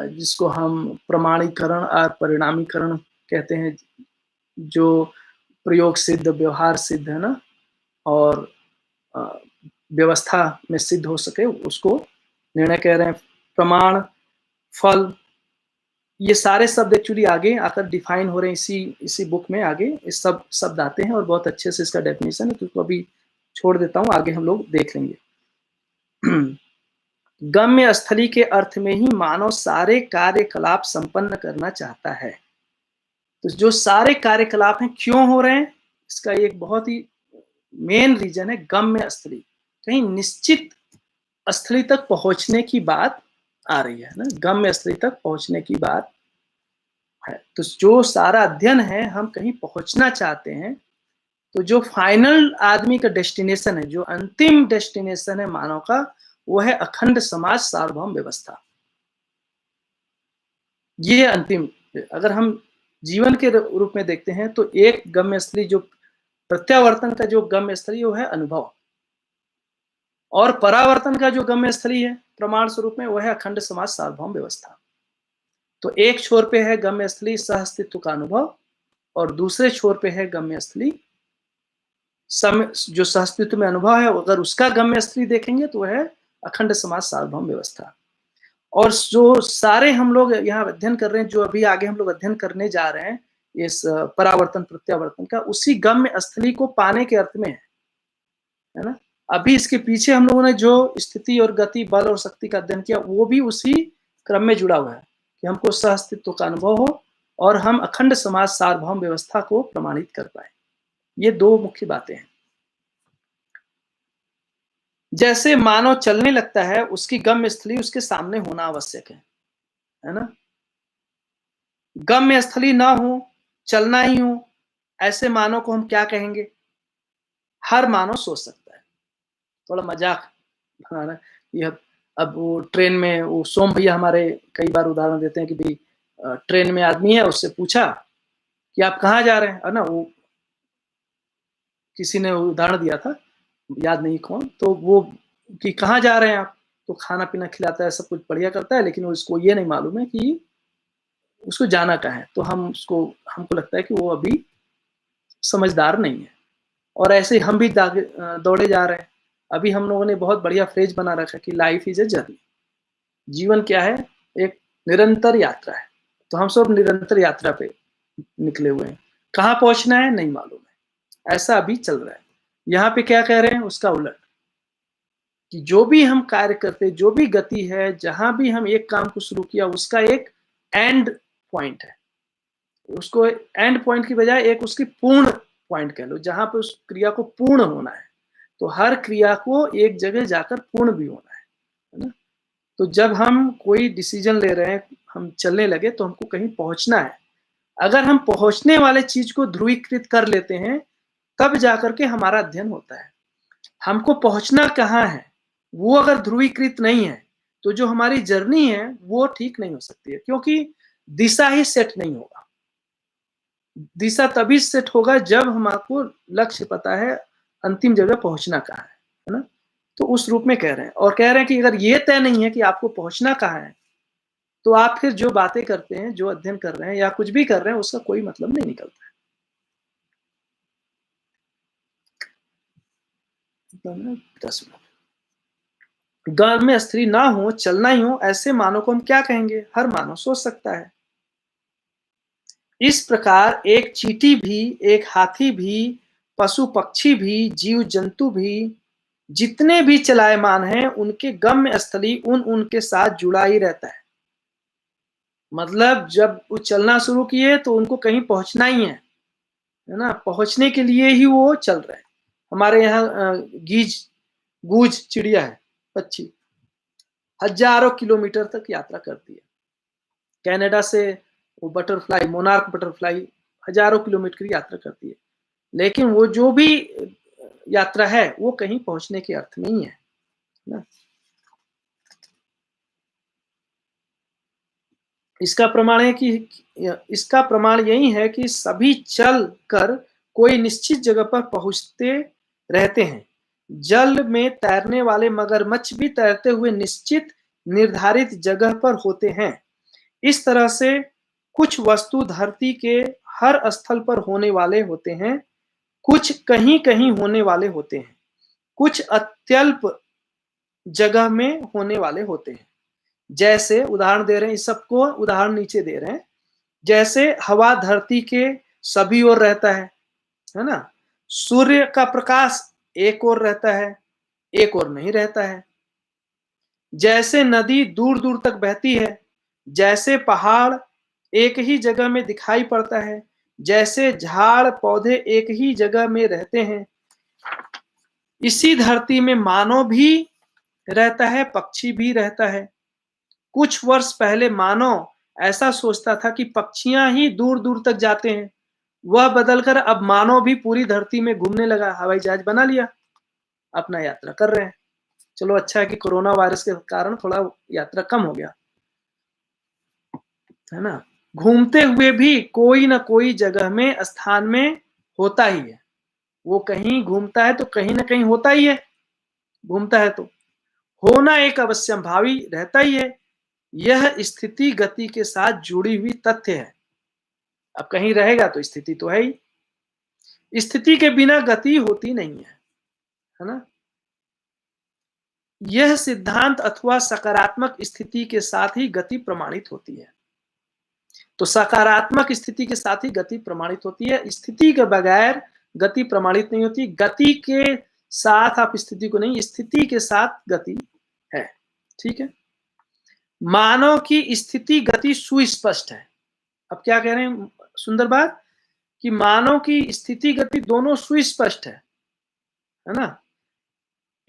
[SPEAKER 2] जिसको हम प्रमाणीकरण और परिणामीकरण कहते हैं, जो प्रयोग सिद्ध, व्यवहार सिद्ध, है ना, और व्यवस्था में सिद्ध हो सके उसको निर्णय कह रहे हैं। प्रमाण, फल, ये सारे शब्द एक्चुअली आगे आकर डिफाइन हो रहे हैं, इसी बुक में आगे इस सब शब्द आते हैं और बहुत अच्छे से इसका डेफिनेशन है, तो अभी छोड़ देता हूँ, आगे हम लोग देख लेंगे। गम्य स्थली के अर्थ में ही मानव सारे कार्यकलाप संपन्न करना चाहता है। तो जो सारे कार्यकलाप हैं क्यों हो रहे हैं, इसका एक बहुत ही मेन रीजन है गम्य स्थली, कहीं निश्चित स्थली तक पहुंचने की बात आ रही है ना, गम्य स्थली तक पहुंचने की बात है। तो जो सारा अध्ययन है, हम कहीं पहुंचना चाहते हैं, तो जो फाइनल आदमी का डेस्टिनेशन है, जो अंतिम डेस्टिनेशन है मानव का, वो है अखंड समाज सार्वभौम व्यवस्था। ये अंतिम, अगर हम जीवन के रूप में देखते हैं तो एक गम्य स्थली, जो प्रत्यावर्तन का जो गम्य स्थली वो है अनुभव, और परावर्तन का जो गम्य स्थली है प्रमाण स्वरूप में वो है अखंड समाज सार्वभौम व्यवस्था। तो एक छोर पे है गम्य स्थली सह अस्तित्व का अनुभव और दूसरे छोर पे है गम्य स्थली जो सहअस्तित्व में अनुभव है, अगर उसका गम्य स्थली देखेंगे तो वह है अखंड समाज सार्वभौम व्यवस्था। और जो सारे हम लोग यहाँ अध्ययन कर रहे हैं, जो अभी आगे हम लोग अध्ययन करने जा रहे हैं, इस परावर्तन प्रत्यावर्तन का, उसी गम्य स्थली को पाने के अर्थ में है ना। अभी इसके पीछे हम लोगों ने जो स्थिति और गति, बल और शक्ति का अध्ययन किया, वो भी उसी क्रम में जुड़ा हुआ है कि हमको सहअस्तित्व का अनुभव हो और हम अखंड समाज सार्वभौम व्यवस्था को प्रमाणित कर पाए। ये दो मुख्य बातें हैं। जैसे मानव चलने लगता है, उसकी गम्य स्थली उसके सामने होना आवश्यक है ना। गम्य स्थली ना हो, चलना ही हो, ऐसे मानव को हम क्या कहेंगे? हर मानव सोच सकता है। थोड़ा मजाक बनाना, ये अब वो ट्रेन में वो सोम भैया हमारे कई बार उदाहरण देते हैं कि भाई ट्रेन में आदमी है, उससे पूछा कि आप कहाँ जा रहे हैं, है ना। वो किसी ने उदाहरण दिया था, याद नहीं कौन, तो वो कि कहाँ जा रहे हैं आप, तो खाना पीना खिलाता है, सब कुछ बढ़िया करता है, लेकिन उसको ये नहीं मालूम है कि उसको जाना कहाँ है। तो हमको लगता है कि वो अभी समझदार नहीं है। और ऐसे ही हम भी दौड़े जा रहे हैं। अभी हम लोगों ने बहुत बढ़िया फ्रेज बना रखा है कि लाइफ इज ए जर्नी। जीवन क्या है? एक निरंतर यात्रा है। तो हम सब निरंतर यात्रा पे निकले हुए हैं। कहाँ पहुंचना है नहीं मालूम है, ऐसा अभी चल रहा है। यहाँ पे क्या कह रहे हैं, उसका उलट, कि जो भी हम कार्य करते, जो भी गति है, जहां भी हम एक काम को शुरू किया, उसका एक एंड पॉइंट है। उसको एंड पॉइंट की बजाय एक उसकी पूर्ण पॉइंट कह लो, जहां पे उस क्रिया को पूर्ण होना है। तो हर क्रिया को एक जगह जाकर पूर्ण भी होना है ना। तो जब हम कोई डिसीजन ले रहे हैं, हम चलने लगे, तो हमको कहीं पहुंचना है। अगर हम पहुंचने वाले चीज को ध्रुवीकृत कर लेते हैं, तब जाकर के हमारा अध्ययन होता है। हमको पहुंचना कहाँ है, वो अगर ध्रुवीकृत नहीं है, तो जो हमारी जर्नी है वो ठीक नहीं हो सकती है, क्योंकि दिशा ही सेट नहीं होगा। दिशा तभी सेट होगा जब हमको लक्ष्य पता है, अंतिम जगह पहुंचना कहाँ है ना। तो उस रूप में कह रहे हैं, और कह रहे हैं कि अगर ये तय नहीं है कि आपको पहुंचना कहाँ है, तो आप फिर जो बातें करते हैं, जो अध्ययन कर रहे हैं या कुछ भी कर रहे हैं, उसका कोई मतलब नहीं निकलता है। 10 मिनट। गम्य स्थली ना हो, चलना ही हो, ऐसे मानव को हम क्या कहेंगे? हर मानव सोच सकता है। इस प्रकार एक चींटी भी, एक हाथी भी, पशु पक्षी भी, जीव जंतु भी, जितने भी चलायमान हैं, उनके गम्य स्थली उनके साथ जुड़ा ही रहता है। मतलब जब वो चलना शुरू किए तो उनको कहीं पहुंचना ही है ना। पहुंचने के लिए ही वो चल रहे हैं। हमारे यहाँ गूज चिड़िया है, पक्षी हजारों किलोमीटर तक यात्रा करती है। कनाडा से वो बटरफ्लाई, मोनार्क बटरफ्लाई हजारों किलोमीटर की यात्रा करती है, लेकिन वो जो भी यात्रा है वो कहीं पहुंचने के अर्थ में ही है ना। इसका प्रमाण यही है कि सभी चल कर कोई निश्चित जगह पर पहुंचते रहते हैं। जल में तैरने वाले मगरमच्छ भी तैरते हुए निश्चित निर्धारित जगह पर होते हैं। इस तरह से कुछ वस्तु धरती के हर स्थल पर होने वाले होते हैं, कुछ कहीं कहीं होने वाले होते हैं, कुछ अत्यल्प जगह में होने वाले होते हैं। जैसे उदाहरण दे रहे हैं, इस सबको उदाहरण नीचे दे रहे हैं। जैसे हवा धरती के सभी ओर रहता है ना। सूर्य का प्रकाश एक ओर रहता है, एक ओर नहीं रहता है। जैसे नदी दूर दूर तक बहती है, जैसे पहाड़ एक ही जगह में दिखाई पड़ता है, जैसे झाड़ पौधे एक ही जगह में रहते हैं, इसी धरती में मानव भी रहता है, पक्षी भी रहता है। कुछ वर्ष पहले मानव ऐसा सोचता था कि पक्षियां ही दूर दूर तक जाते हैं। वह बदलकर अब मानव भी पूरी धरती में घूमने लगा, हवाई जहाज बना लिया, अपना यात्रा कर रहे हैं। चलो अच्छा है कि कोरोना वायरस के कारण थोड़ा यात्रा कम हो गया है ना। घूमते हुए भी कोई ना कोई जगह में, स्थान में होता ही है। वो कहीं घूमता है तो कहीं ना कहीं होता ही है। घूमता है तो होना एक अवश्यंभावी रहता ही है। यह स्थिति गति के साथ जुड़ी हुई तथ्य है। अब कहीं रहेगा तो स्थिति तो है ही। स्थिति के बिना गति होती नहीं है ना। यह सिद्धांत अथवा सकारात्मक स्थिति के साथ ही गति प्रमाणित होती है। तो सकारात्मक स्थिति के साथ ही गति प्रमाणित होती है, स्थिति के बगैर गति प्रमाणित नहीं होती। गति के साथ आप स्थिति को नहीं, स्थिति के साथ गति है। ठीक है। मानव की स्थिति गति सुस्पष्ट है। अब क्या कह रहे हैं, सुंदर बात, कि मानव की स्थिति गति दोनों सुस्पष्ट है ना।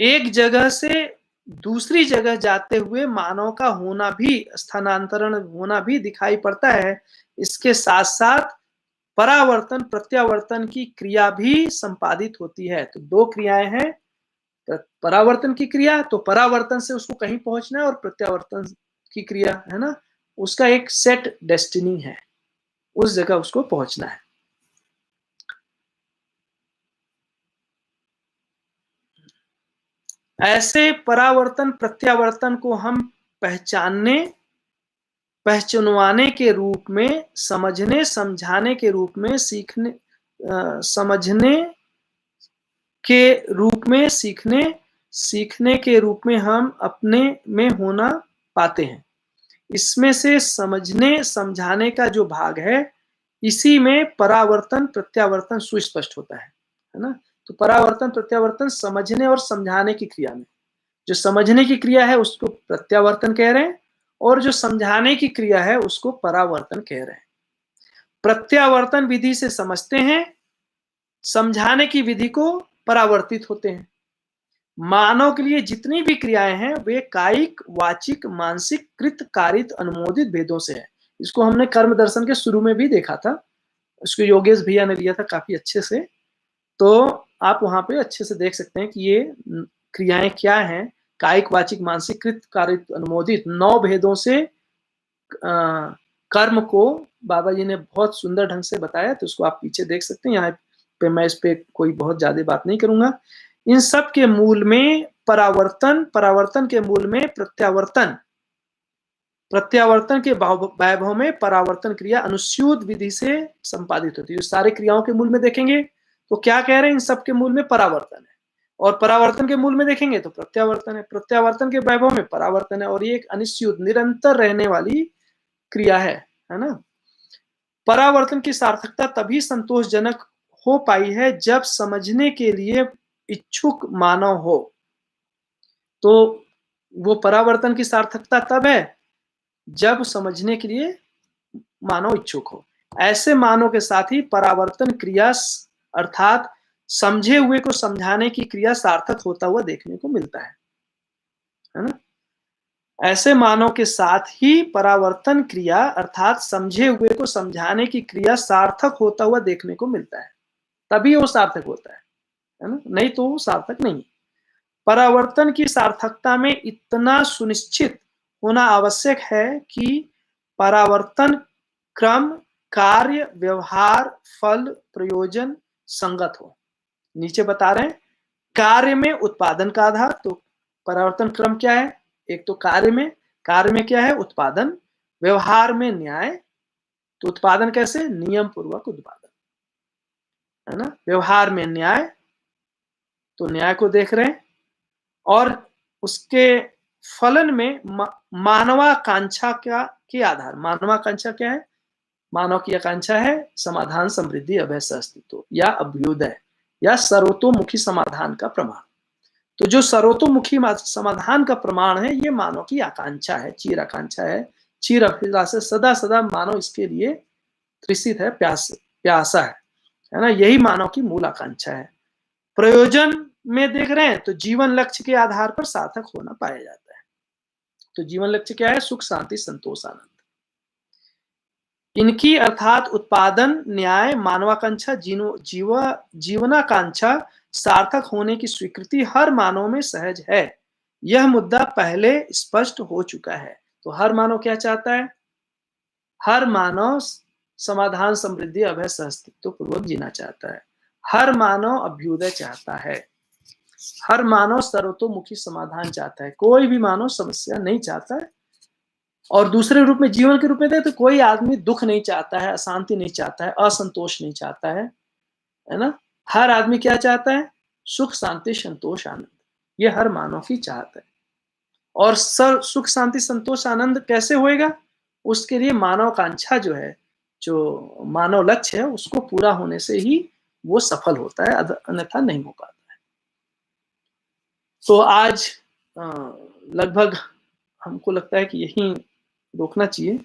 [SPEAKER 2] एक जगह से दूसरी जगह जाते हुए मानव का होना भी, स्थानांतरण होना भी दिखाई पड़ता है। इसके साथ साथ परावर्तन प्रत्यावर्तन की क्रिया भी संपादित होती है। तो दो क्रियाएं हैं, परावर्तन की क्रिया, तो परावर्तन से उसको कहीं पहुंचना है, और प्रत्यावर्तन की क्रिया है ना, उसका एक सेट डेस्टिनी है, उस जगह उसको पहुंचना है। ऐसे परावर्तन प्रत्यावर्तन को हम पहचानवाने के रूप में, समझने समझाने के रूप में, समझने के रूप में, सीखने के रूप में हम अपने में होना पाते हैं। इसमें से समझने समझाने का जो भाग है, इसी में परावर्तन प्रत्यावर्तन सुस्पष्ट होता है ना। तो परावर्तन प्रत्यावर्तन समझने और समझाने की क्रिया में, जो समझने की क्रिया है उसको प्रत्यावर्तन कह रहे हैं, और जो समझाने की क्रिया है उसको परावर्तन कह रहे हैं। प्रत्यावर्तन विधि से समझते हैं, समझाने की विधि को परावर्तित होते हैं। मानव के लिए जितनी भी क्रियाएं हैं वे कायिक वाचिक मानसिक कृत कारित अनुमोदित भेदों से है। इसको हमने कर्म दर्शन के शुरू में भी देखा था, उसको योगेश भैया ने लिया था काफी अच्छे से। तो आप वहां पे अच्छे से देख सकते हैं कि ये क्रियाएं क्या हैं। कायिक वाचिक मानसिक कृत कारित अनुमोदित 9 भेदों से कर्म को बाबा जी ने बहुत सुंदर ढंग से बताया, तो उसको आप पीछे देख सकते हैं। यहाँ पे मैं इस पे कोई बहुत ज्यादा बात नहीं करूंगा। इन सब के मूल में परावर्तन, परावर्तन के मूल में प्रत्यावर्तन, प्रत्यावर्तन के वैभव में परावर्तन क्रिया अनुस्यूत विधि से संपादित होती है। सारे क्रियाओं के मूल में देखेंगे तो क्या कह रहे हैं, इन सब के मूल में परावर्तन है, और परावर्तन के मूल में देखेंगे तो प्रत्यावर्तन है, प्रत्यावर्तन के वैभव में परावर्तन है, और ये एक अनिश्चित निरंतर रहने वाली क्रिया है ना। परावर्तन की सार्थकता तभी संतोषजनक हो पाई है जब समझने के लिए इच्छुक मानव हो। तो वो परावर्तन की सार्थकता तब है जब समझने के लिए मानव इच्छुक हो। ऐसे मानव के साथ ही परावर्तन क्रिया अर्थात समझे हुए को समझाने की क्रिया सार्थक होता हुआ देखने को मिलता है ना। ऐसे मानव के साथ ही परावर्तन क्रिया अर्थात समझे हुए को समझाने की क्रिया सार्थक होता हुआ देखने को मिलता है, तभी वो सार्थक होता है ना, नहीं तो वो सार्थक नहीं। परावर्तन की सार्थकता में इतना सुनिश्चित होना आवश्यक है कि परावर्तन क्रम कार्य व्यवहार फल प्रयोजन संगत हो। नीचे बता रहे हैं, कार्य में उत्पादन का आधार, तो परावर्तन क्रम क्या है, एक तो कार्य में क्या है, उत्पादन, व्यवहार में न्याय, तो उत्पादन कैसे, नियम पूर्वक उत्पादन है ना, व्यवहार में न्याय, तो न्याय को देख रहे हैं, और उसके फलन में मानवाकांक्षा के आधार, मानवाकांक्षा क्या है, मानव की आकांक्षा है समाधान समृद्धि अभय अस्तित्व या अभ्युदय या सर्वतोमुखी समाधान का प्रमाण। तो जो सर्वतोमुखी समाधान का प्रमाण है ये मानव की आकांक्षा है, चीर आकांक्षा है, चीर अभिलाषा, सदा सदा मानव इसके लिए तृषित है, प्यासा है ना, यही मानव की मूल आकांक्षा है। प्रयोजन में देख रहे हैं तो जीवन लक्ष्य के आधार पर सार्थक होना पाया जाता है। तो जीवन लक्ष्य क्या है, सुख शांति संतोष आनंद। इनकी अर्थात उत्पादन न्याय मानवाकांक्षा जीवनाकांक्षा सार्थक होने की स्वीकृति हर मानव में सहज है। यह मुद्दा पहले स्पष्ट हो चुका है। तो हर मानव क्या चाहता है, हर मानव समाधान समृद्धि अभय अस्तित्व पूर्वक जीना चाहता है, हर मानव अभ्युदय चाहता है, हर मानव सर्वतोमुखी समाधान चाहता है, कोई भी मानव समस्या नहीं चाहता है। और दूसरे रूप में जीवन के रूप में देखें तो कोई आदमी दुख नहीं चाहता है, अशांति नहीं चाहता है ना, हर आदमी क्या चाहता है? सुख, शांति, संतोष, आनंद। ये हर मानव की चाहत है। और सुख, शांति, संतोष, आनंद कैसे होएगा? उसके लिए मानवकांक्षा जो है, जो मानव लक्ष्य है, उसको पूरा होने से ही वो सफल होता है, अन्यथा नहीं हो पाता है। तो आज लगभग हमको लगता है कि यहीं रोकना चाहिए।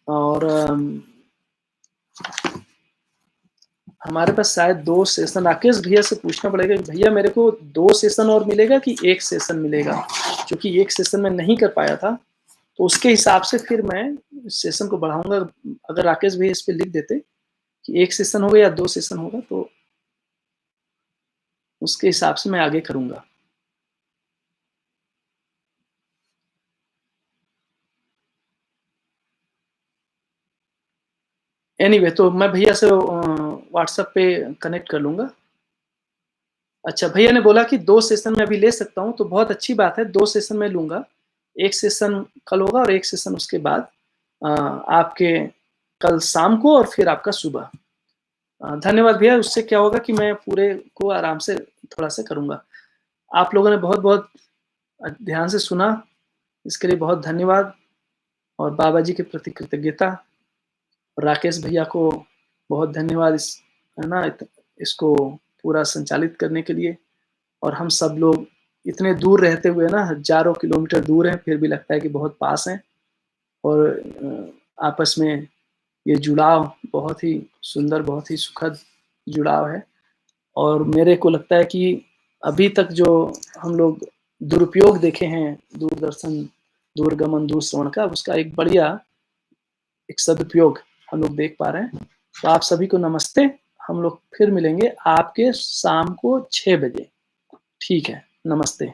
[SPEAKER 2] और हमारे पास शायद 2 सेशन, राकेश भैया से पूछना पड़ेगा कि भैया मेरे को 2 सेशन और मिलेगा कि 1 सेशन मिलेगा? क्योंकि 1 सेशन मैं नहीं कर पाया था, तो उसके हिसाब से फिर मैं सेशन को बढ़ाऊँगा। अगर राकेश भैया इस पे लिख देते कि 1 सेशन होगा या 2 सेशन होगा, तो उसके हिसाब से मैं आगे करूँगा। एनीवे तो मैं भैया से व्हाट्सएप पे कनेक्ट कर लूँगा। अच्छा, भैया ने बोला कि 2 सेशन मैं अभी ले सकता हूँ, तो बहुत अच्छी बात है, 2 सेशन मैं लूँगा। 1 सेशन कल होगा और 1 सेशन उसके बाद आपके कल शाम को और फिर आपका सुबह। धन्यवाद भैया, उससे क्या होगा कि मैं पूरे को आराम से थोड़ा-सा करूँगा। आप लोगों ने बहुत-बहुत ध्यान से सुना, इसके लिए बहुत धन्यवाद और बाबा जी के प्रति कृतज्ञता। राकेश भैया को बहुत धन्यवाद है ना, इसको पूरा संचालित करने के लिए। और हम सब लोग इतने दूर रहते हुए ना, हज़ारों किलोमीटर दूर हैं, फिर भी लगता है कि बहुत पास हैं। और आपस में ये जुड़ाव बहुत ही सुंदर, बहुत ही सुखद जुड़ाव है। और मेरे को लगता है कि अभी तक जो हम लोग दुरुपयोग देखे हैं दूरदर्शन, दूरगमन, दूरश्रवण का, उसका एक बढ़िया एक सदुपयोग हम लोग देख पा रहे हैं। तो आप सभी को नमस्ते। हम लोग फिर मिलेंगे आपके शाम को 6 बजे। ठीक है, नमस्ते।